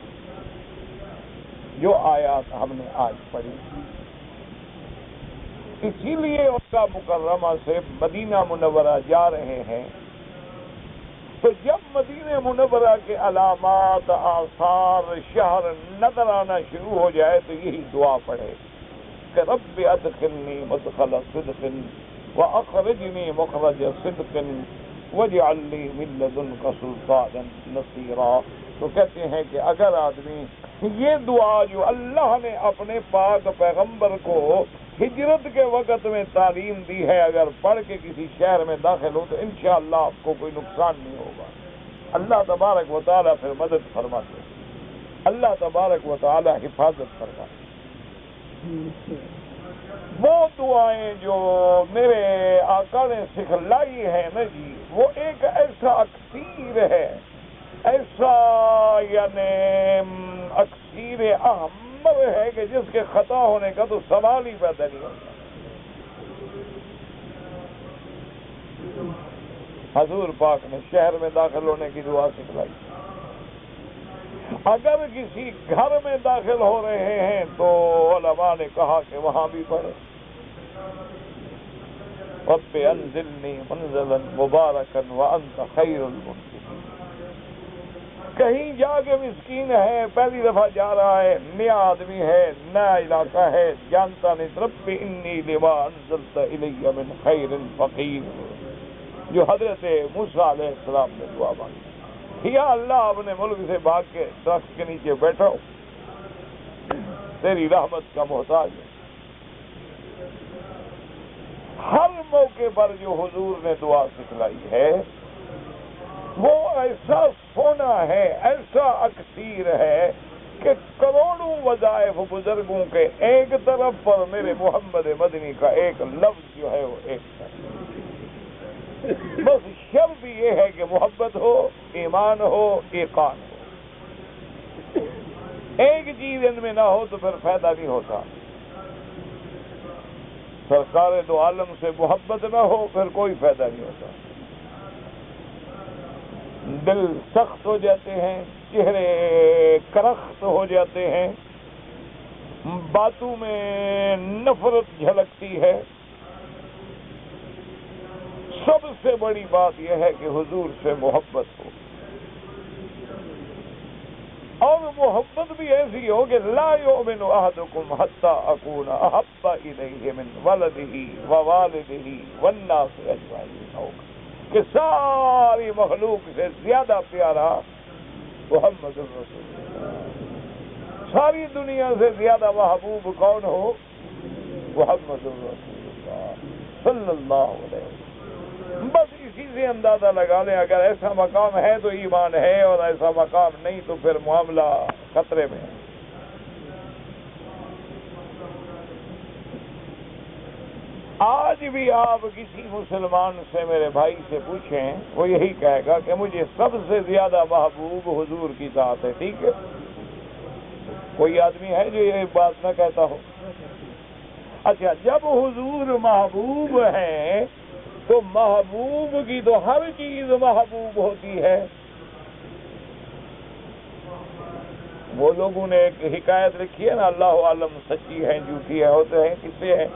جو آیات ہم نے آج پڑھی. اسی لیے مکہ مکرمہ سے مدینہ منورہ جا رہے ہیں تو جب مدینہ منورہ کے علامات آثار شہر نظر آنا شروع ہو جائے تو یہی دعا پڑھے کہ رب ادخلنی مدخل صدق واخرجنی مخرج صدق واجعل لی من لدنک سلطانا نصیرا. تو کہتے ہیں کہ اگر آدمی یہ دعا جو اللہ نے اپنے پاک پیغمبر کو ہجرت کے وقت میں تعلیم دی ہے اگر پڑھ کے کسی شہر میں داخل ہو تو انشاءاللہ آپ کو کوئی نقصان نہیں ہوگا. اللہ تبارک و تعالیٰ پھر مدد فرماتے، اللہ تبارک و تعالیٰ حفاظت فرماتے. وہ دعائیں جو میرے آقا نے سکھلائی ہے نا جی، وہ ایک ایسا اکثیر ہے، ایسا یعنی اکثیر احمر ہے کہ جس کے خطا ہونے کا تو سوال ہی پیدا نہیں ہوتا. حضور پاک نے شہر میں داخل ہونے کی دعا سکھلائی. اگر کسی گھر میں داخل ہو رہے ہیں تو علماء نے کہا کہ وہاں بھی پڑھے رب انزلنی منزلا مبارکا وانت خیر المنزلین. کہیں جا کے مسکین ہے، پہلی دفعہ جا رہا ہے، نیا آدمی ہے، نیا علاقہ ہے، جانتا نہیں، رب انی لما انزلت الی من خیر فقیر، جو حضرت موسیٰ علیہ السلام نے دعا مانگی. یا اللہ اپنے ملک سے بھاگ کے درخت کے نیچے بیٹھو، تیری رحمت کا محتاج ہے. ہر موقع پر جو حضور نے دعا سکھلائی ہے وہ ایسا سونا ہے، ایسا اکثیر ہے کہ کروڑوں وظائف بزرگوں کے ایک طرف پر میرے محمد مدنی کا ایک لفظ جو ہے وہ ایک طرف. بس شرط یہ ہے کہ محبت ہو، ایمان ہو، ایقان ہو. ایک چیز ان میں نہ ہو تو پھر فائدہ نہیں ہوتا. سرکار دو عالم سے محبت نہ ہو پھر کوئی فائدہ نہیں ہوتا. دل سخت ہو جاتے ہیں، چہرے کرخت ہو جاتے ہیں، باتوں میں نفرت جھلکتی ہے. سب سے بڑی بات یہ ہے کہ حضور سے محبت ہو، اور محبت بھی ایسی ہو کہ لا یؤمن احدکم حتی اکون احب الیہ من ولدہ ووالدہ والناس اجمعین، کہ ساری مخلوق سے زیادہ پیارا محمد الرسول اللہ. ساری دنیا سے زیادہ محبوب کون ہو؟ محمد الرسول اللہ صلی اللہ علیہ وسلم. بس اسی سے اندازہ لگا لیں اگر ایسا مقام ہے تو ایمان ہے، اور ایسا مقام نہیں تو پھر معاملہ خطرے میں ہے. آج بھی آپ کسی مسلمان سے، میرے بھائی سے پوچھیں، وہ یہی کہے گا کہ مجھے سب سے زیادہ محبوب حضور کی ذات ہے. ٹھیک ہے؟ کوئی آدمی ہے جو یہ بات نہ کہتا ہو؟ اچھا، جب حضور محبوب ہیں تو محبوب کی تو ہر چیز محبوب ہوتی ہے. وہ لوگوں نے ایک حکایت لکھی ہے نا، اللہ عالم سچی ہے جھوٹی ہے، ہوتے ہیں قصے ہیں،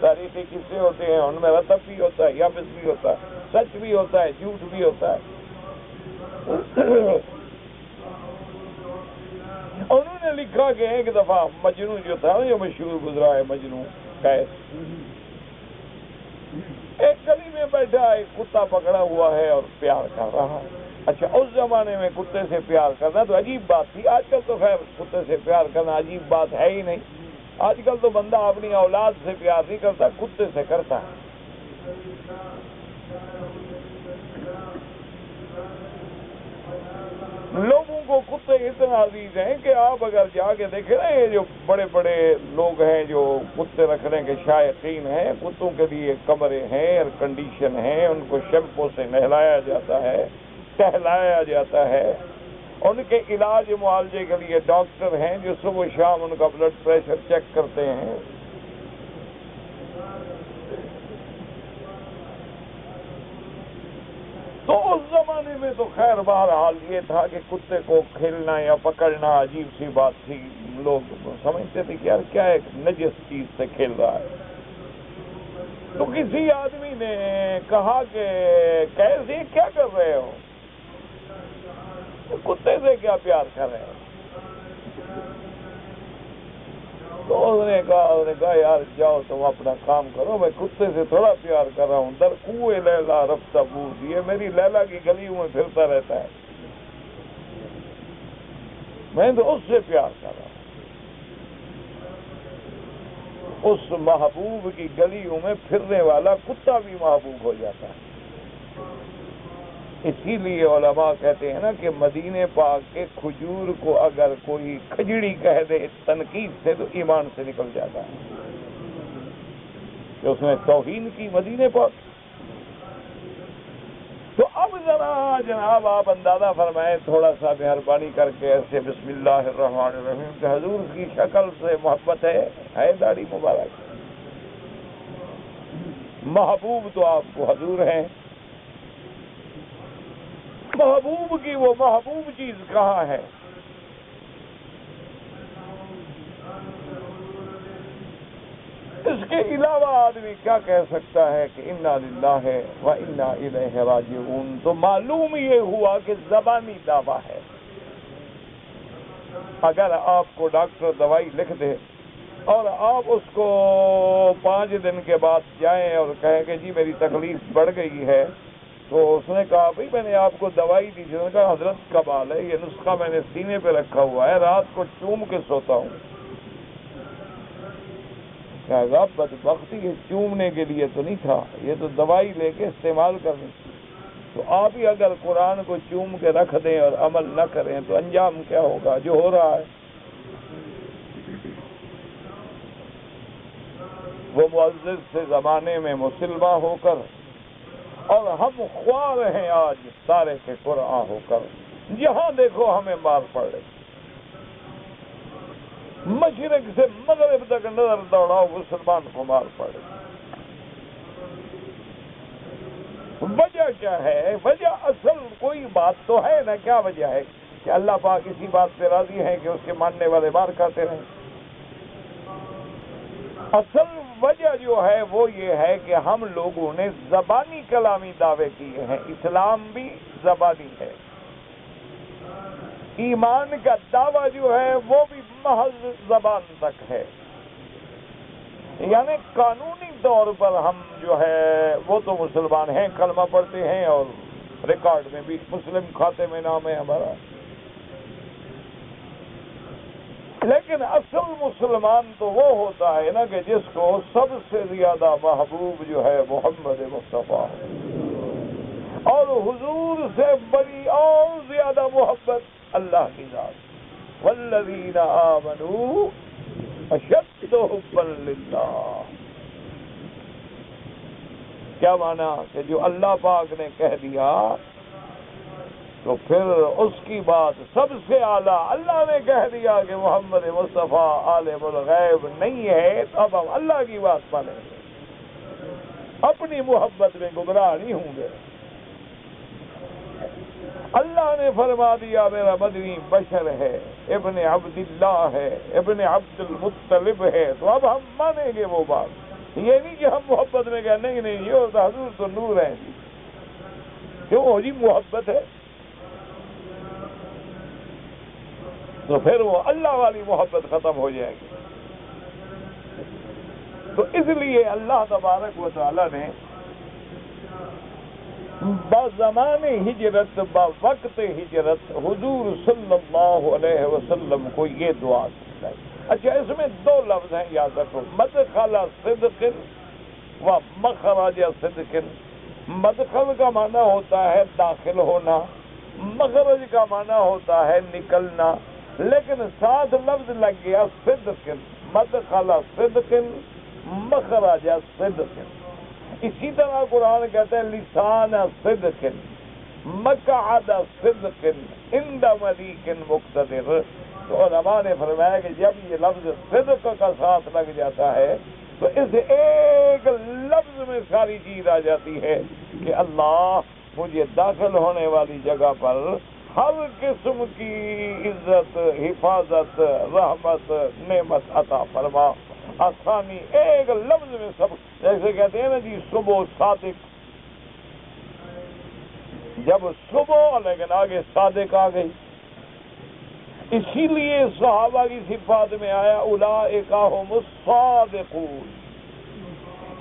تاریخی قصے ہوتے ہیں، ان میں رتب بھی ہوتا ہے، یابس بھی ہوتا ہے، سچ بھی ہوتا ہے، جھوٹ بھی ہوتا ہے. انہوں نے لکھا کہ ایک دفعہ مجنو جو تھا، جو مشہور گزرا ہے مجنو قیس، ایک گلی میں بیٹھا ایک کتا پکڑا ہوا ہے اور پیار کر رہا ہے. اچھا، اس زمانے میں کتے سے پیار کرنا تو عجیب بات تھی. آج کل تو خیر کتے سے پیار کرنا عجیب بات ہے ہی نہیں. آج کل تو بندہ اپنی اولاد سے پیار نہیں کرتا، کتے سے کرتا ہے. لوگوں کو کتے اتنا عزیز ہیں کہ آپ اگر جا کے دیکھیں نا، یہ جو بڑے بڑے لوگ ہیں جو کتے رکھنے کے شائقین ہیں، کتوں کے لیے کمرے ہیں، ایئر کنڈیشن ہیں، ان کو شیمپو سے نہلایا جاتا ہے، ٹہلایا جاتا ہے. ان کے علاج معالجے کے لیے ڈاکٹر ہیں جو صبح و شام ان کا بلڈ پریشر چیک کرتے ہیں. تو اس زمانے میں تو خیر بہرحال یہ تھا کہ کتے کو کھیلنا یا پکڑنا عجیب سی بات تھی. لوگ سمجھتے تھے کہ یار کیا ایک نجس چیز سے کھیل رہا ہے. تو کسی آدمی نے کہا کہ کیسے کیا کر رہے ہو، کتے سے کیا پیار کر رہے ہو؟ تو اس نے کہا یار جاؤ تم اپنا کام کرو، میں کتے سے تھوڑا پیار کر رہا ہوں. در کوئے لیلا رفتہ بود، یہ میری لیلا کی گلیوں میں پھرتا رہتا ہے، میں تو اس سے پیار کر رہا ہوں. اس محبوب کی گلیوں میں پھرنے والا کتا بھی محبوب ہو جاتا ہے. اسی لیے علماء کہتے ہیں نا کہ مدینے پاک کے کھجور کو اگر کوئی کھجڑی کہہ دے تنقید سے تو ایمان سے نکل جاتا ہے کہ اس نے توہین کی مدینے پاک. تو اب ذرا جناب آپ اندازہ فرمائیں تھوڑا سا مہربانی کر کے ایسے بسم اللہ الرحمن الرحیم کہ حضور کی شکل سے محبت ہے داڑھی مبارک. محبوب تو آپ کو حضور ہیں. محبوب کی وہ محبوب چیز کہاں ہے؟ اس کے علاوہ آدمی کیا کہہ سکتا ہے کہ انا للہ و انا الیہ راجعون؟ تو معلوم یہ ہوا کہ زبانی دعویٰ ہے. اگر آپ کو ڈاکٹر دوائی لکھ دے اور آپ اس کو 5 دن کے بعد جائیں اور کہیں کہ جی میری تکلیف بڑھ گئی ہے، تو اس نے کہا بھئی میں نے آپ کو دوائی دی تھی. اس نے کہا حضرت کمال ہے، یہ نسخہ میں نے سینے پہ رکھا ہوا ہے، رات کو چوم کے سوتا ہوں. کہا گا بدبختی، یہ چومنے کے لیے تو نہیں تھا، یہ تو دوائی لے کے استعمال کرنی. تو آپ ہی اگر قرآن کو چوم کے رکھ دیں اور عمل نہ کریں تو انجام کیا ہوگا جو ہو رہا ہے؟ وہ معزز سے زمانے میں مسلمان ہو کر اور ہم خوار ہیں آج سارے کے قرآن ہو کر، جہاں دیکھو ہمیں مار پڑ رہی. مشرق سے مغرب تک نظر دوڑاؤ مسلمان کو مار پڑ رہی. وجہ کیا ہے؟ وجہ اصل کوئی بات تو ہے نا. کیا وجہ ہے کہ اللہ پاک اسی بات پہ راضی ہے کہ اس کے ماننے والے مار کھاتے رہیں؟ اصل وجہ جو ہے وہ یہ ہے کہ ہم لوگوں نے زبانی کلامی دعوے کیے ہیں. اسلام بھی زبانی ہے، ایمان کا دعویٰ جو ہے وہ بھی محض زبان تک ہے. یعنی قانونی طور پر ہم جو ہے وہ تو مسلمان ہیں، کلمہ پڑھتے ہیں اور ریکارڈ میں بھی مسلم کھاتے میں نام ہے ہمارا، لیکن اصل مسلمان تو وہ ہوتا ہے نا کہ جس کو سب سے زیادہ محبوب جو ہے محمد مصطفیٰ، اور حضور سے بڑی اور زیادہ محبت اللہ کی ذات. والذین آمنوا اشد حبا للہ. کیا مانا کہ جو اللہ پاک نے کہہ دیا تو پھر اس کی بات سب سے اعلیٰ اللہ نے کہہ دیا کہ محمد مصطفیٰ عالم الغیب نہیں ہے، تو اب ہم اللہ کی بات مانیں گے، اپنی محبت میں گمراہ نہیں ہوں گے۔ اللہ نے فرما دیا میرا مدنی بشر ہے، ابن عبداللہ ہے، ابن عبد المطلب ہے، تو اب ہم مانیں گے وہ بات۔ یہ نہیں کہ ہم محبت میں کہیں نہیں نہیں یہ تو حضور تو نور ہے جی، کیوں ہو جی محبت ہے، تو پھر وہ اللہ والی محبت ختم ہو جائے گی۔ تو اس لیے اللہ تبارک و تعالی نے بزمان ہجرت وقت ہجرت حضور صلی اللہ علیہ وسلم کو یہ دعا سکھلائی۔ اچھا اس میں دو لفظ ہیں یاد رکھو، مدخل صدق و مخرج صدق۔ مدخل کا معنی ہوتا ہے داخل ہونا، مخرج کا معنی ہوتا ہے نکلنا، لیکن ساتھ لفظ لگ گیا صدق، مدخل صدق مخرج صدق۔ اسی طرح قرآن کہتے ہیں لسان صدق مقعد صدق عند ملیک مقتدر۔ تو علماء نے فرمایا کہ جب یہ لفظ صدق کا ساتھ لگ جاتا ہے تو اس ایک لفظ میں ساری چیز آ جاتی ہے کہ اللہ مجھے داخل ہونے والی جگہ پر ہر قسم کی عزت، حفاظت، رحمت، نعمت عطا فرما۔ آسانی ایک لفظ میں سب، جیسے کہتے ہیں نا جی صبح صادق، جب صبح لیکن آگے صادق آ گئی، اسی لیے صحابہ کی صفات میں آیا اولئک هم الصادقون۔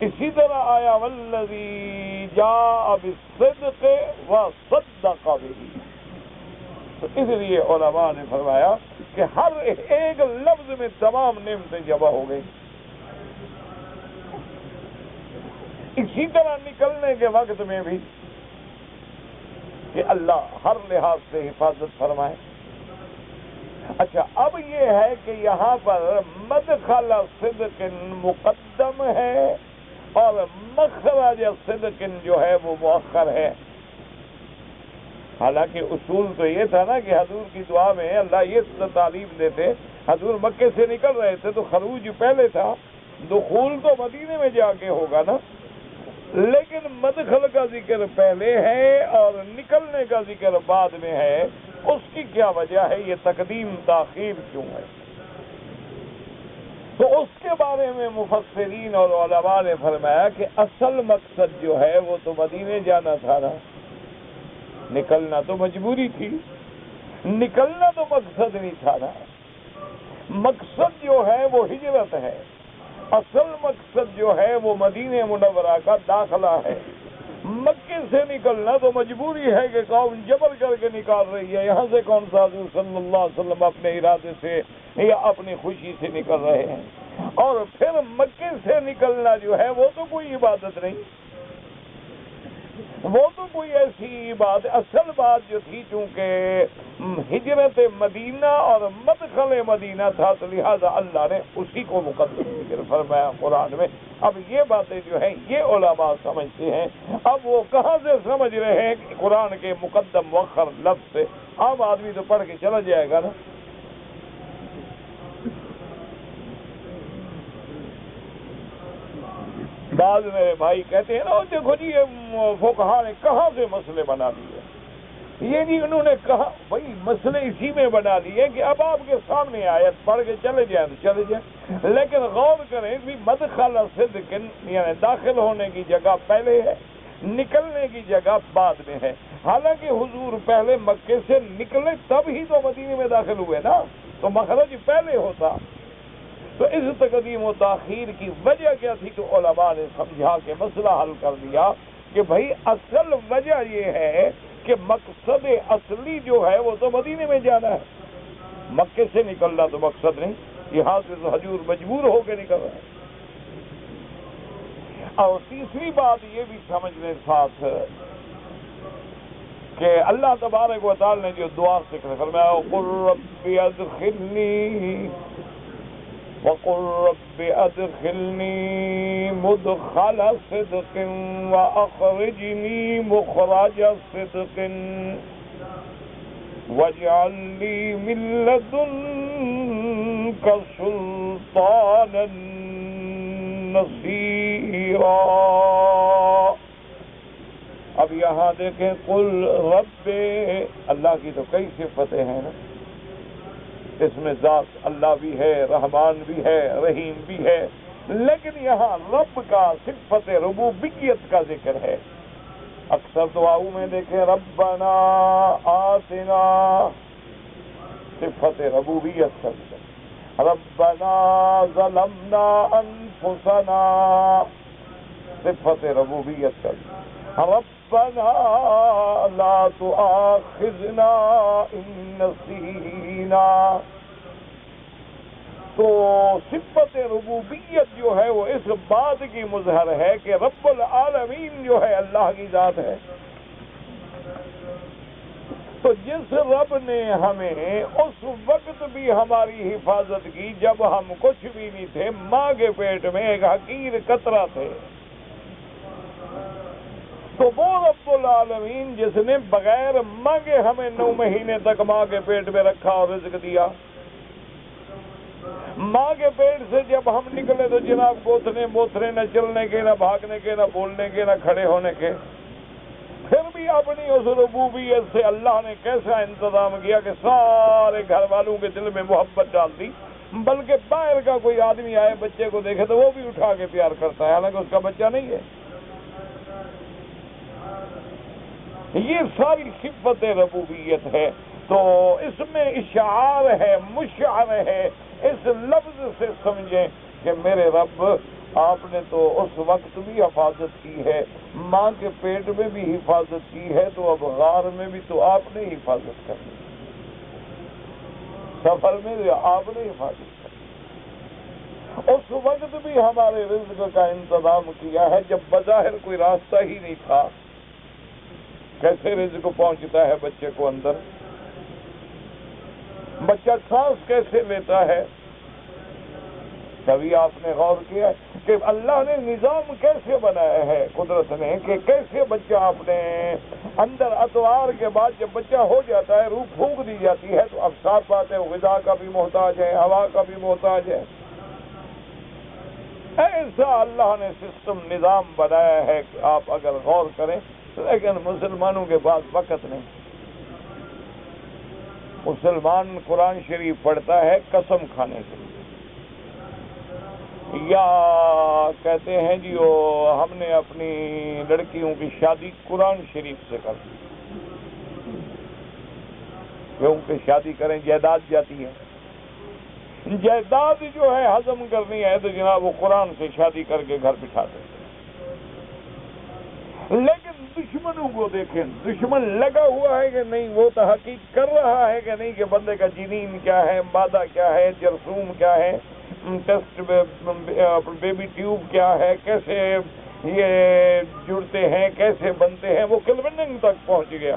اسی طرح آیا والذی جاء بالصدق وصدق به۔ تو اس لیے علماء نے فرمایا کہ ہر ایک لفظ میں تمام نعمتیں جمع ہو گئی۔ اسی طرح نکلنے کے وقت میں بھی کہ اللہ ہر لحاظ سے حفاظت فرمائے۔ اچھا اب یہ ہے کہ یہاں پر مدخل صدق مقدم ہے اور مخرج صدق جو ہے وہ مؤخر ہے۔ حالانکہ اصول تو یہ تھا نا کہ حضور کی دعا میں اللہ یہ تعلیم دیتے، حضور مکے سے نکل رہے تھے تو خروج پہلے تھا، دخول تو مدینے میں جا کے ہوگا نا، لیکن مدخل کا ذکر پہلے ہے اور نکلنے کا ذکر بعد میں ہے۔ اس کی کیا وجہ ہے، یہ تقدیم تاخیر کیوں ہے؟ تو اس کے بارے میں مفسرین اور علماء نے فرمایا کہ اصل مقصد جو ہے وہ تو مدینے جانا تھا نا، نکلنا تو مجبوری تھی، نکلنا تو مقصد نہیں تھا نا، مقصد جو ہے وہ ہجرت ہے، اصل مقصد جو ہے وہ مدینہ منورہ کا داخلہ ہے۔ مکے سے نکلنا تو مجبوری ہے کہ قوم جبر کر کے نکال رہی ہے، یہاں سے کون سا حضور صلی اللہ علیہ وسلم اپنے ارادے سے یا اپنی خوشی سے نکل رہے ہیں۔ اور پھر مکے سے نکلنا جو ہے وہ تو کوئی عبادت نہیں، وہ تو کوئی ایسی بات، اصل بات جو تھی چونکہ ہجرت مدینہ اور مدخل مدینہ تھا تو لہذا اللہ نے اسی کو مقدم ذکر فرمایا قرآن میں۔ اب یہ باتیں جو ہیں یہ علماء سمجھتے ہیں، اب وہ کہاں سے سمجھ رہے ہیں کہ قرآن کے مقدم مؤخر لفظ سے؟ عام آدمی تو پڑھ کے چلا جائے گا نا۔ بعض میرے بھائی کہتے ہیں نا دیکھو جی یہ فقہا نے کہاں سے مسئلے بنا لیے، یہ نہیں انہوں نے کہا بھائی مسئلے اسی میں بنا لیے کہ اب آپ کے سامنے آیت پڑھ کے چلے جائیں تو چلے جائیں، لیکن غور کریں بھی مدخل صدق یعنی داخل ہونے کی جگہ پہلے ہے، نکلنے کی جگہ بعد میں ہے۔ حالانکہ حضور پہلے مکے سے نکلے تب ہی تو مدینے میں داخل ہوئے نا، تو مخرج پہلے ہوتا۔ تو اس تقدیم و تاخیر کی وجہ کیا تھی؟ تو علماء نے سمجھا کے مسئلہ حل کر دیا کہ بھائی اصل وجہ یہ ہے کہ مقصد اصلی جو ہے وہ تو مدینے میں جانا ہے، مکے سے نکلنا تو مقصد نہیں، یہاں سے تو حضور مجبور ہو کے نکل رہے ہیں۔ اور تیسری بات یہ بھی سمجھ لیں ساتھ کہ اللہ تبارک و تعالی نے جو دعا ذکر فرمایا قل رب ادخلنی وقل رب ادخلنی مدخل صدق واخرجنی مخرج صدق واجعل لی من لدنک سلطانا نصیرا۔ اب یہاں دیکھیں قل رب، اللہ کی تو کئی صفتیں ہیں نا، اس میں ذات اللہ بھی ہے، رحمان بھی ہے، رحیم بھی ہے، لیکن یہاں رب کا صفت ربوبیت کا ذکر ہے۔ اکثر دعاؤں میں دیکھیں ربنا آتنا، صفت ربوبیت کا ذکر، ربنا ظلمنا انفسنا، صفت ربوبیت کا ذکر، ربنا لا تؤاخذنا ان نسینا۔ تو صفت ربوبیت جو ہے وہ اس بات کی مظہر ہے کہ رب العالمین جو ہے اللہ کی ذات ہے۔ تو جس رب نے ہمیں اس وقت بھی ہماری حفاظت کی جب ہم کچھ بھی نہیں تھے، ماں کے پیٹ میں ایک حقیر قطرہ تھے، تو وہ رب العالمین جس نے بغیر مانگے ہمیں 9 مہینے تک ماں کے پیٹ میں رکھا اور رزق دیا، ماں کے پیٹ سے جب ہم نکلے تو جناب گوتنے موتنے، نہ چلنے کے، نہ بھاگنے کے، نہ بولنے کے، نہ کھڑے ہونے کے، پھر بھی اپنی اس ربوبیت سے اللہ نے کیسا انتظام کیا کہ سارے گھر والوں کے دل میں محبت ڈال دی، بلکہ باہر کا کوئی آدمی آئے بچے کو دیکھے تو وہ بھی اٹھا کے پیار کرتا ہے حالانکہ اس کا بچہ نہیں ہے۔ یہ ساری صفت ربوبیت ہے۔ تو اس میں اشعار ہے، مشعر ہے، اس لفظ سے سمجھیں کہ میرے رب آپ نے تو اس وقت بھی حفاظت کی ہے، ماں کے پیٹ میں بھی حفاظت کی ہے، تو اب غار میں بھی تو آپ نے حفاظت کرنی، سفر میں بھی آپ نے حفاظت کرنی، اس وقت بھی ہمارے رزق کا انتظام کیا ہے جب بظاہر کوئی راستہ ہی نہیں تھا۔ کیسے رزق پہنچتا ہے بچے کو اندر، بچہ سانس کیسے لیتا ہے، کبھی آپ نے غور کیا کہ اللہ نے نظام کیسے بنایا ہے قدرت نے، کہ کیسے بچہ اپنے اندر اتوار کے بعد جب بچہ ہو جاتا ہے روح پھونک دی جاتی ہے تو اب صاف بات ہے غذا کا بھی محتاج ہے، ہوا کا بھی محتاج ہے۔ ایسا اللہ نے سسٹم نظام بنایا ہے کہ آپ اگر غور کریں، لیکن مسلمانوں کے پاس وقت نہیں۔ مسلمان قرآن شریف پڑھتا ہے قسم کھانے کے لیے، یا کہتے ہیں جی ہم نے اپنی لڑکیوں کی شادی قرآن شریف سے کر دی، کیونکہ شادی کریں جائیداد جاتی ہے، جائیداد جو ہے ہضم کرنی ہے تو جناب وہ قرآن سے شادی کر کے گھر بٹھا دیتے ہیں۔ لیکن دشمنوں کو دیکھیں، دشمن لگا ہوا ہے کہ نہیں، وہ تحقیق کر رہا ہے کہ نہیں کہ بندے کا جنین کیا ہے، مادہ کیا ہے، جرثوم کیا ہے، ٹیسٹ بیبی ٹیوب کیا ہے، کیسے یہ جڑتے ہیں، کیسے بنتے ہیں، وہ کلوننگ تک پہنچ گیا۔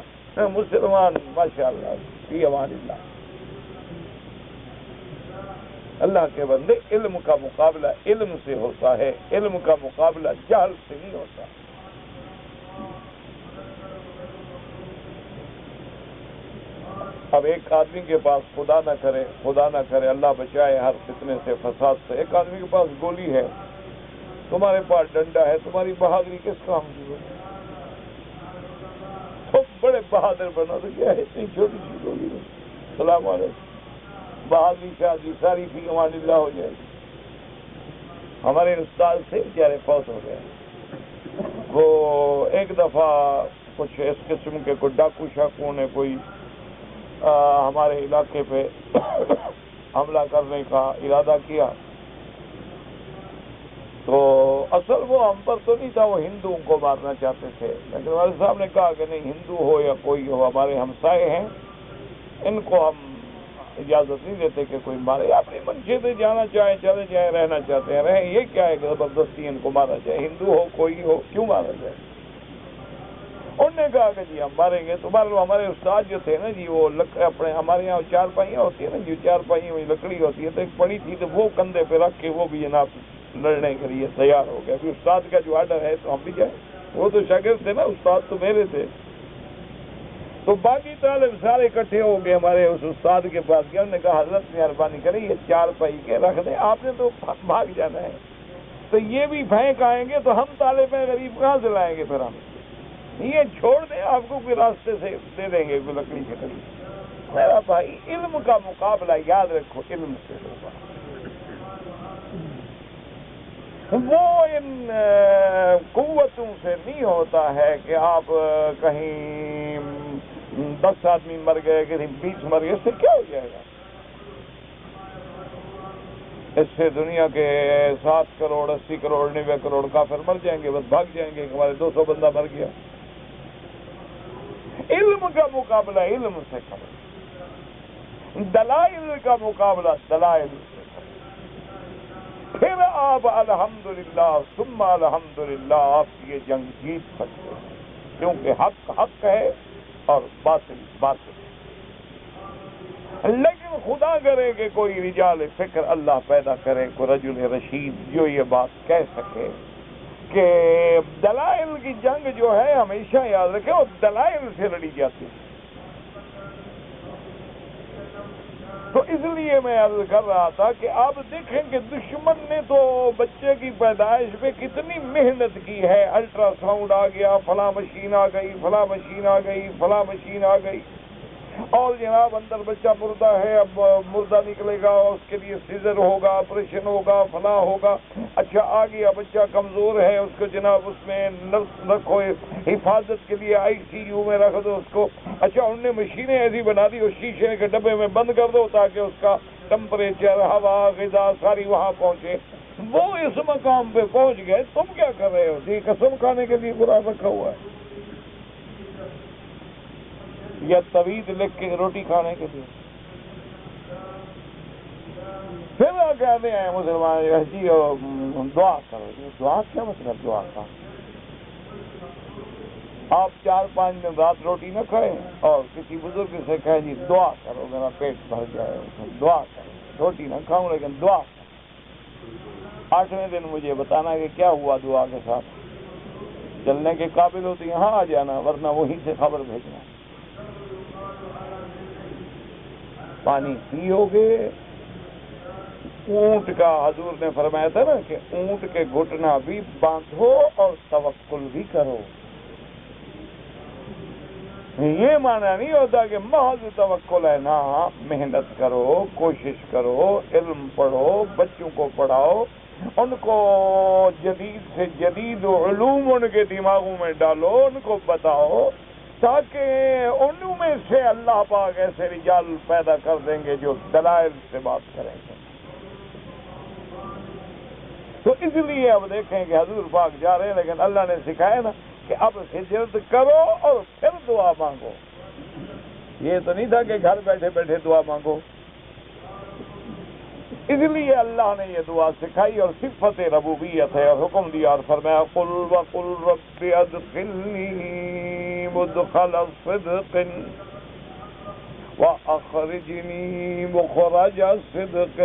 مسلمان ماشاءاللہ فی امان اللہ، اللہ کے بندے علم کا مقابلہ علم سے ہوتا ہے، علم کا مقابلہ جہل سے نہیں ہوتا۔ اب ایک آدمی کے پاس خدا نہ کرے اللہ بچائے ہر فتنے سے، فساد سے، ایک آدمی کے پاس گولی ہے، تمہارے پاس ڈنڈا ہے، تمہاری بہادری کس کام کی ہے؟ تم بڑے بہادر بنو تو کیا ہے اتنی چھوٹی سی گولی ہے، السلام علیکم، بہادری شادی ساری فی امان اللہ ہو جائے گی۔ ہمارے استاد سے بیچارے فوت ہو گئے، وہ ایک دفعہ کچھ اس قسم کے کوئی ڈاکو شاکوں نے کوئی ہمارے علاقے پہ حملہ کرنے کا ارادہ کیا، تو اصل وہ ہم پر تو نہیں تھا، وہ ہندوؤں کو مارنا چاہتے تھے، لیکن والد صاحب نے کہا کہ نہیں، ہندو ہو یا کوئی ہو، ہمارے ہمسائے ہیں، ان کو ہم اجازت نہیں دیتے کہ کوئی مارے، اپنی منشے سے جانا چاہے چلے جائیں، رہنا چاہتے ہیں رہیں، یہ کیا ہے کہ زبردستی ان کو مارا جائے، ہندو ہو کوئی ہو کیوں مارا جائے؟ انہوں نے کہا کہ جی ہم ماریں گے. تو بہرحال ہمارے استاد جو تھے نا جی وہ اپنے ہمارے یہاں چارپائیاں ہوتی ہیں نا جی, چارپائیوں میں لکڑی ہوتی ہے, تو ایک پڑی تھی تو وہ کندھے پہ رکھ کے وہ بھی جناب لڑنے کے لیے تیار ہو گیا. ابھی استاد کا جو آرڈر ہے تو ہم بھی جائیں. وہ تو شاگرد تھے نا, استاد تو میرے تھے. تو باقی طالب سارے اکٹھے ہو گئے ہمارے اس استاد کے پاس گیا. انہوں نے کہا حضرت مہربانی کریں یہ چارپائی کے رکھ دیں, آپ نے تو بھاگ جانا ہے, تو یہ بھی پھینک آئیں گے تو ہم طالب غریب کہاں سے لائیں گے, پھر ہم یہ چھوڑ دیں, آپ کو کوئی راستے سے دے دیں گے کوئی لکڑی کے قریب. میرا بھائی علم کا مقابلہ یاد رکھو علم سے ہوگا. وہ ان قوتوں سے نہیں ہوتا ہے کہ آپ کہیں 10 آدمی مر گئے, کہیں 20 مر گئے, اس سے کیا ہو جائے گا؟ اس سے دنیا کے 7 کروڑ 80 کروڑ 90 کروڑ کافر مر جائیں گے, بس بھاگ جائیں گے. ہمارے 200 بندہ مر گیا. علم کا مقابلہ علم سے کرو, دلائل کا مقابلہ دلائل سے کرو, پھر آپ الحمدللہ ثم الحمدللہ آپ یہ جنگ جیت سکتے ہیں, کیونکہ حق حق ہے اور باطل باطل ہے. لیکن خدا کرے کہ کوئی رجال فکر اللہ پیدا کرے, کوئی رجل رشید جو یہ بات کہہ سکے کہ دلائل کی جنگ جو ہے ہمیشہ یاد رکھیں اور دلائل سے لڑی جاتی ہے. تو اس لیے میں عرض کر رہا تھا کہ آپ دیکھیں کہ دشمن نے تو بچے کی پیدائش پہ کتنی محنت کی ہے. الٹرا ساؤنڈ آ گیا, فلاں مشین آ گئی, فلاں مشین آ گئی, فلاں مشین آ گئی, اور جناب اندر بچہ مردہ ہے, اب مردہ نکلے گا, اس کے لیے سیزر ہوگا, آپریشن ہوگا, فلاں ہوگا. اچھا آ گیا بچہ کمزور ہے, اس کو جناب اس میں نرس رکھو, حفاظت کے لیے ICU میں رکھ دو اس کو. اچھا انہوں نے مشینیں ایسی بنا دی, اس شیشے کے ڈبے میں بند کر دو تاکہ اس کا ٹمپریچر, ہوا, غذا ساری وہاں پہنچے. وہ اس مقام پہ پہنچ گئے, تم کیا کر رہے ہو جی؟ قسم کھانے کے لیے قرآن رکھا ہوا ہے یا توید لکھ کے روٹی کھانے کے لیے؟ پھر کہتے ہیں مسلمان جی دعا کرو. دعا کیا مطلب دعا کا؟ آپ 4-5 دن رات روٹی نہ کھائیں اور کسی بزرگ سے کہیں جی دعا کرو میرا پیٹ بھر جائے, دعا کرو, روٹی نہ کھاؤں لیکن دعا کرو. 8ویں دن مجھے بتانا کہ کیا ہوا دعا کے ساتھ. چلنے کے قابل ہوتی یہاں آ جانا, ورنہ وہیں سے خبر بھیجنا. پانی پیو گے. اونٹ کا حضور نے فرمایا تھا نا کہ اونٹ کے گھٹنا بھی باندھو اور توکل بھی کرو. یہ معنی نہیں ہوتا کہ محض توکل ہے نا, محنت کرو, کوشش کرو, علم پڑھو, بچوں کو پڑھاؤ, ان کو جدید سے جدید علوم ان کے دماغوں میں ڈالو, ان کو بتاؤ, تاکہ ان میں سے اللہ پاک ایسے رجال پیدا کر دیں گے جو دلائل سے بات کریں گے. تو اس لیے اب دیکھیں کہ حضور پاک جا رہے ہیں, لیکن اللہ نے سکھایا نا کہ اب ہجرت کرو اور پھر دعا مانگو. یہ تو نہیں تھا کہ گھر بیٹھے بیٹھے دعا مانگو. اس لیے اللہ نے یہ دعا سکھائی اور صفت ربوبیت ہے, اور حکم دیا اور فرمایا قل وقل رب ادخلنی مدخل صدق واخرجنی مخرج صدق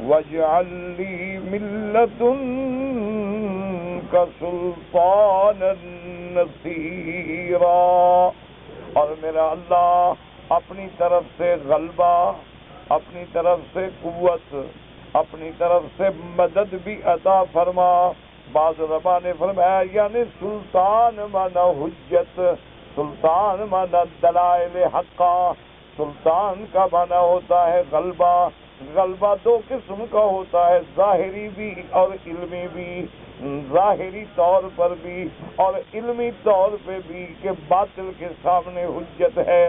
واجعل لی من لدنک سلطانا نصیرا. اور میرا اللہ اپنی طرف سے غلبہ, اپنی طرف سے قوت, اپنی طرف سے مدد بھی عطا فرما. بعض علماء نے فرمایا یعنی سلطان مانا حجت, سلطان مانا دلائل حقہ, سلطان کا مانا ہوتا ہے غلبہ. غلبہ 2 قسم کا ہوتا ہے, ظاہری بھی اور علمی بھی. ظاہری طور پر بھی اور علمی طور پہ بھی کہ باطل کے سامنے حجت ہے,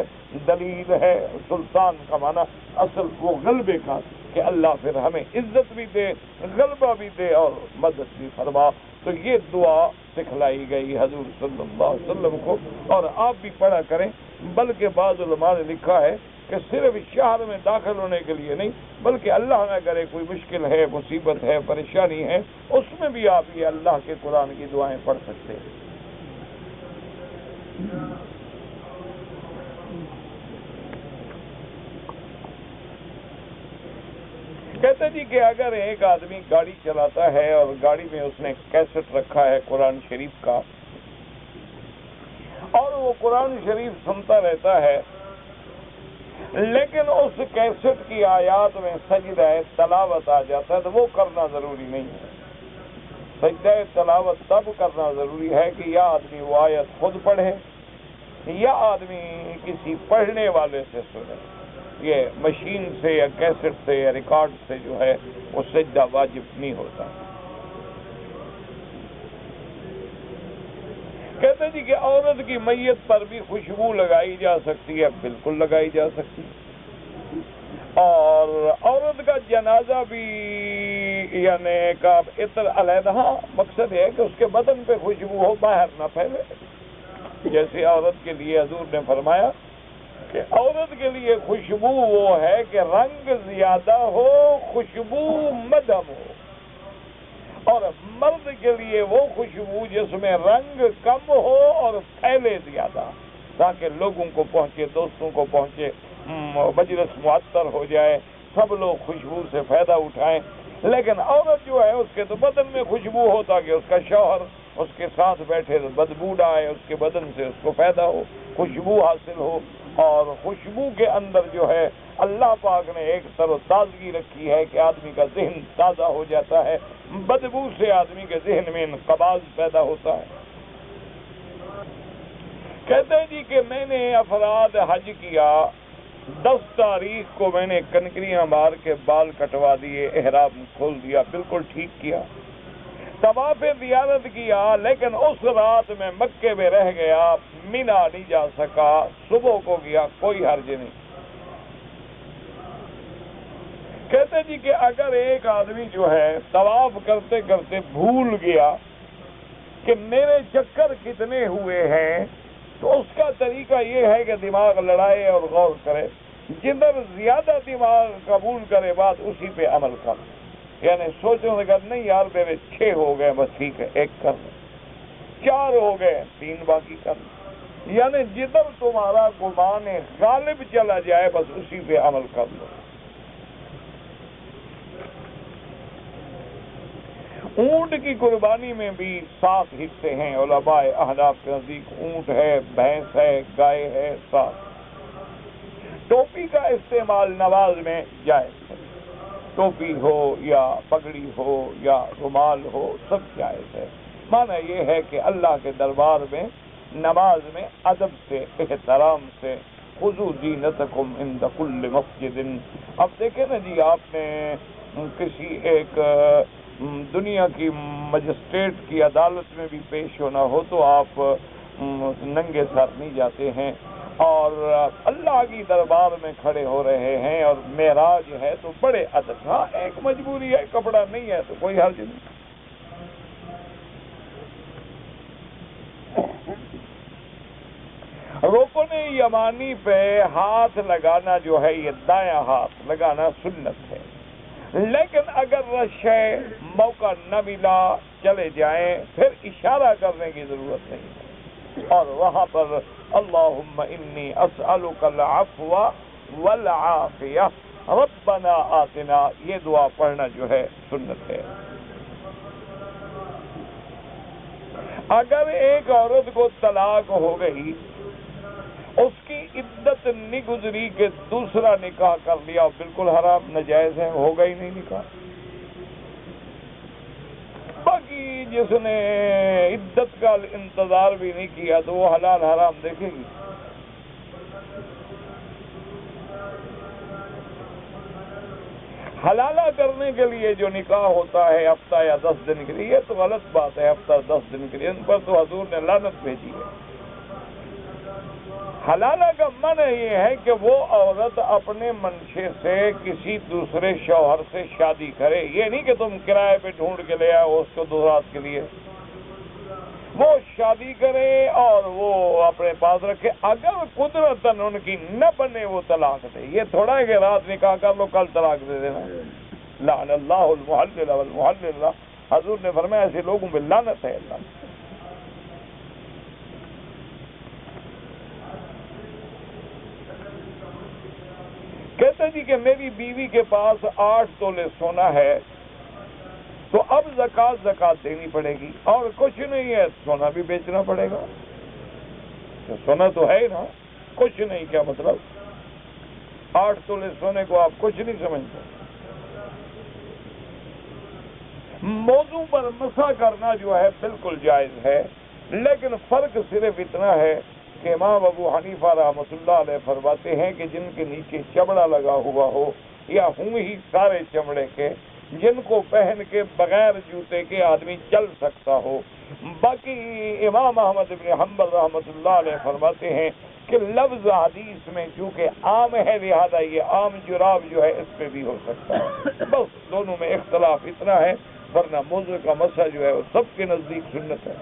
دلیل ہے. سلطان کا معنی اصل وہ غلبے کا کہ اللہ پھر ہمیں عزت بھی دے, غلبہ بھی دے اور مدد بھی فرما. تو یہ دعا سکھلائی گئی حضور صلی اللہ علیہ وسلم کو, اور آپ بھی پڑھا کریں. بلکہ بعض علماء نے لکھا ہے کہ صرف شہر میں داخل ہونے کے لیے نہیں, بلکہ اللہ نہ کرے کوئی مشکل ہے, مصیبت ہے, پریشانی ہے, اس میں بھی آپ یہ اللہ کے قرآن کی دعائیں پڑھ سکتے ہیں. کہتے جی کہ اگر ایک آدمی گاڑی چلاتا ہے اور گاڑی میں اس نے کیسٹ رکھا ہے قرآن شریف کا، اور وہ قرآن شریف سنتا رہتا ہے، لیکن اس کیسٹ کی آیات میں سجدہ تلاوت آ جاتا ہے، تو وہ کرنا ضروری نہیں ہے۔ سجدہ تلاوت تب کرنا ضروری ہے کہ یا آدمی وہ آیت خود پڑھے یا آدمی کسی پڑھنے والے سے سنے۔ یہ مشین سے یا کیسٹ سے یا ریکارڈ سے جو ہے وہ سجدہ واجب نہیں ہوتا۔ کہتے جی کہ عورت کی میت پر بھی خوشبو لگائی جا سکتی ہے، بالکل لگائی جا سکتی ہے، اور عورت کا جنازہ بھی یعنی کا عطر علیحدہ، مقصد ہے کہ اس کے بدن پہ خوشبو ہو، باہر نہ پھیلے۔ جیسے عورت کے لیے حضور نے فرمایا کہ عورت کے لیے خوشبو وہ ہے کہ رنگ زیادہ ہو، خوشبو مدھم ہو، اور مرد کے لیے وہ خوشبو جس میں رنگ کم ہو اور پھیلے زیادہ، تاکہ لوگوں کو پہنچے، دوستوں کو پہنچے، مجلس معطر ہو جائے، سب لوگ خوشبو سے فائدہ اٹھائیں۔ لیکن عورت جو ہے اس کے تو بدن میں خوشبو ہو تاکہ اس کا شوہر اس کے ساتھ بیٹھے تو بدبو نہ آئے، اس کے بدن سے اس کو فائدہ ہو، خوشبو حاصل ہو۔ اور خوشبو کے اندر جو ہے اللہ پاک نے ایک تر و تازگی رکھی ہے کہ آدمی کا ذہن تازہ ہو جاتا ہے، بدبو سے آدمی کے ذہن میں انقباض پیدا ہوتا ہے۔ کہتے ہیں جی کہ میں نے افراد حج کیا، 10 تاریخ کو میں نے کنکریاں مار کے بال کٹوا دیے، احرام کھول دیا، بالکل ٹھیک کیا، طواف زیارت کیا، لیکن اس رات میں مکے میں رہ گیا، مینا نہیں جا سکا، صبح کو گیا، کوئی حرج نہیں۔ کہتے جی کہ اگر ایک آدمی جو ہے طواف کرتے کرتے بھول گیا کہ میرے چکر کتنے ہوئے ہیں، تو اس کا طریقہ یہ ہے کہ دماغ لڑائے اور غور کرے، جدھر زیادہ دماغ قبول کرے بات اسی پہ عمل کر، یعنی سوچوں سے کہ نہیں یار میرے 6 ہو گئے، بس ٹھیک ہے 1 کر لیں، 4 ہو گئے 3 باقی کر لیں، یعنی جدھر تمہارا گمان غالب چلا جائے بس اسی پہ عمل کر لو۔ اونٹ کی قربانی میں بھی 7 حصے ہیں، علماء احناف کے نزدیک اونٹ ہے، بھینس ہے، گائے ہے، 7۔ ٹوپی کا استعمال نماز میں جائز ہے، ٹوپی ہو یا پگڑی ہو یا رومال ہو، سب جائز ہے۔ معنی یہ ہے کہ اللہ کے دربار میں نماز میں ادب سے، احترام سے، خذوا زینتکم عند کل مسجد۔ اب دیکھیں نا جی، آپ نے کسی ایک دنیا کی مجسٹریٹ کی عدالت میں بھی پیش ہونا ہو تو آپ ننگے سر نہیں جاتے ہیں، اور اللہ کی دربار میں کھڑے ہو رہے ہیں اور معراج ہے تو بڑے ادب۔ ہاں ایک مجبوری ہے، کپڑا نہیں ہے تو کوئی حرج نہیں۔ رکن یمانی پہ ہاتھ لگانا جو ہے، یہ دایاں ہاتھ لگانا سنت ہے، لیکن اگر رش ہے، موقع نہ ملا، چلے جائیں، پھر اشارہ کرنے کی ضرورت نہیں ہے، اور وہاں پر اللہم انی اسألک العفو والعافیہ ربنا آتنا، یہ دعا پڑھنا جو ہے سنت ہے۔ اگر ایک عورت کو طلاق ہو گئی، اس کی عدت نہیں گزری کہ دوسرا نکاح کر لیا، بالکل حرام، ناجائز ہے، ہوگا ہی نہیں نکاح۔ باقی جس نے عدت کا انتظار بھی نہیں کیا تو وہ حلال حرام دیکھے گی۔ حلالہ کرنے کے لیے جو نکاح ہوتا ہے ہفتہ یا 10 دن کے لیے، یہ تو غلط بات ہے، ہفتہ 10 دن کے لیے، ان پر تو حضور نے لعنت بھیجی ہے۔ حلالہ کا معنی یہ ہے کہ وہ عورت اپنے منشے سے کسی دوسرے شوہر سے شادی کرے، یہ نہیں کہ تم کرائے پہ ڈھونڈ کے لے آؤ اس کو 2 رات کے لیے، وہ شادی کرے اور وہ اپنے پاس رکھے، اگر قدرتاً ان کی نہ بنے وہ طلاق دے۔ یہ تھوڑا ہے کہ رات نکاح کر لو کل طلاق دے دینا۔ لعن اللہ المحلل والمحلل، حضور نے فرمایا ایسے لوگوں پہ لعنت ہے اللہ۔ کہتے جی کہ میری بیوی کے پاس 8 تولے سونا ہے تو اب زکوٰۃ دینی پڑے گی، اور کچھ نہیں ہے سونا بھی بیچنا پڑے گا. تو سونا تو ہے نا، کچھ نہیں کیا مطلب؟ 8 تولے سونے کو آپ کچھ نہیں سمجھتے. موضوع پر مسا کرنا جو ہے بالکل جائز ہے، لیکن فرق صرف اتنا ہے کہ امام ابو حنیفہ رحمۃ اللہ علیہ فرماتے ہیں کہ جن کے نیچے چمڑا لگا ہوا ہو یا ہوں ہی سارے چمڑے کے، جن کو پہن کے بغیر جوتے کے آدمی چل سکتا ہو. باقی امام احمد بن حنبل رحمۃ اللہ علیہ فرماتے ہیں کہ لفظ حدیث میں چونکہ عام ہے لہذا یہ عام جراب جو ہے اس پہ بھی ہو سکتا ہے. بس دونوں میں اختلاف اتنا ہے، ورنہ موضوع کا مسئلہ جو ہے وہ سب کے نزدیک سنت ہے.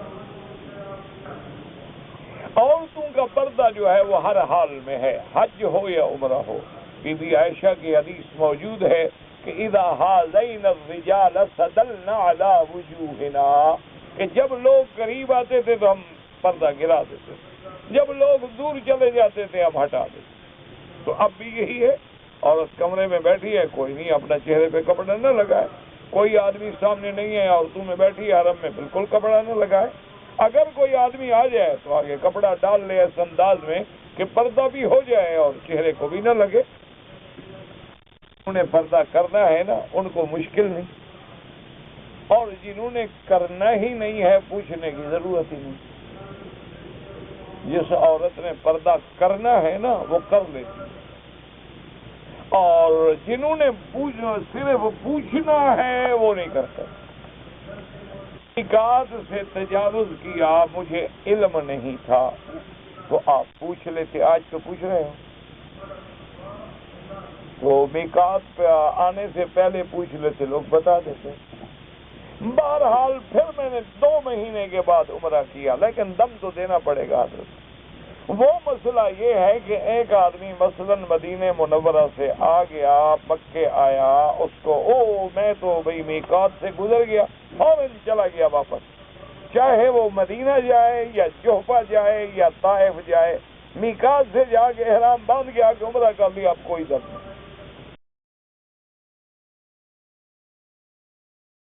عورتوں کا پردہ جو ہے وہ ہر حال میں ہے، حج ہو یا عمرہ ہو. بی بی عائشہ کی حدیث موجود ہے کہ اذا حاذین الرجال سدلنا علی وجوہنا، کہ جب لوگ قریب آتے تھے تو ہم پردہ گرا دیتے تھے، جب لوگ دور چلے جاتے تھے ہم ہٹا دیتے. تو اب بھی یہی ہے، عورت کمرے میں بیٹھی ہے، کوئی نہیں اپنا چہرے پہ کپڑا نہ لگائے. کوئی آدمی سامنے نہیں ہے، عورتوں میں بیٹھی ہے حرم میں، بالکل کپڑا نہ لگائے. اگر کوئی آدمی آ جائے تو آگے کپڑا ڈال لے اس انداز میں کہ پردہ بھی ہو جائے اور چہرے کو بھی نہ لگے. انہیں پردہ کرنا ہے نا، ان کو مشکل نہیں، اور جنہوں نے کرنا ہی نہیں ہے پوچھنے کی ضرورت ہی نہیں. جس عورت نے پردہ کرنا ہے نا وہ کر لیتی، اور جنہوں نے صرف پوچھنا ہے وہ نہیں کرتے. میقات سے تجاوز کیا، مجھے علم نہیں تھا، تو آپ پوچھ لیتے. آج تو پوچھ رہے ہو، تو میقات پہ آنے سے پہلے پوچھ لیتے، لوگ بتا دیتے. بہرحال پھر میں نے 2 مہینے کے بعد عمرہ کیا، لیکن دم تو دینا پڑے گا حضرت. وہ مسئلہ یہ ہے کہ ایک آدمی مثلا مدینہ منورہ سے آ گیا، مکے آیا، اس کو میں تو بھئی میقات سے گزر گیا، فوراً چلا گیا واپس، چاہے وہ مدینہ جائے یا جوفہ جائے یا طائف جائے، میقات سے جا کے احرام باندھ کے آ کے عمرہ کر لیا، اب کوئی دم نہیں.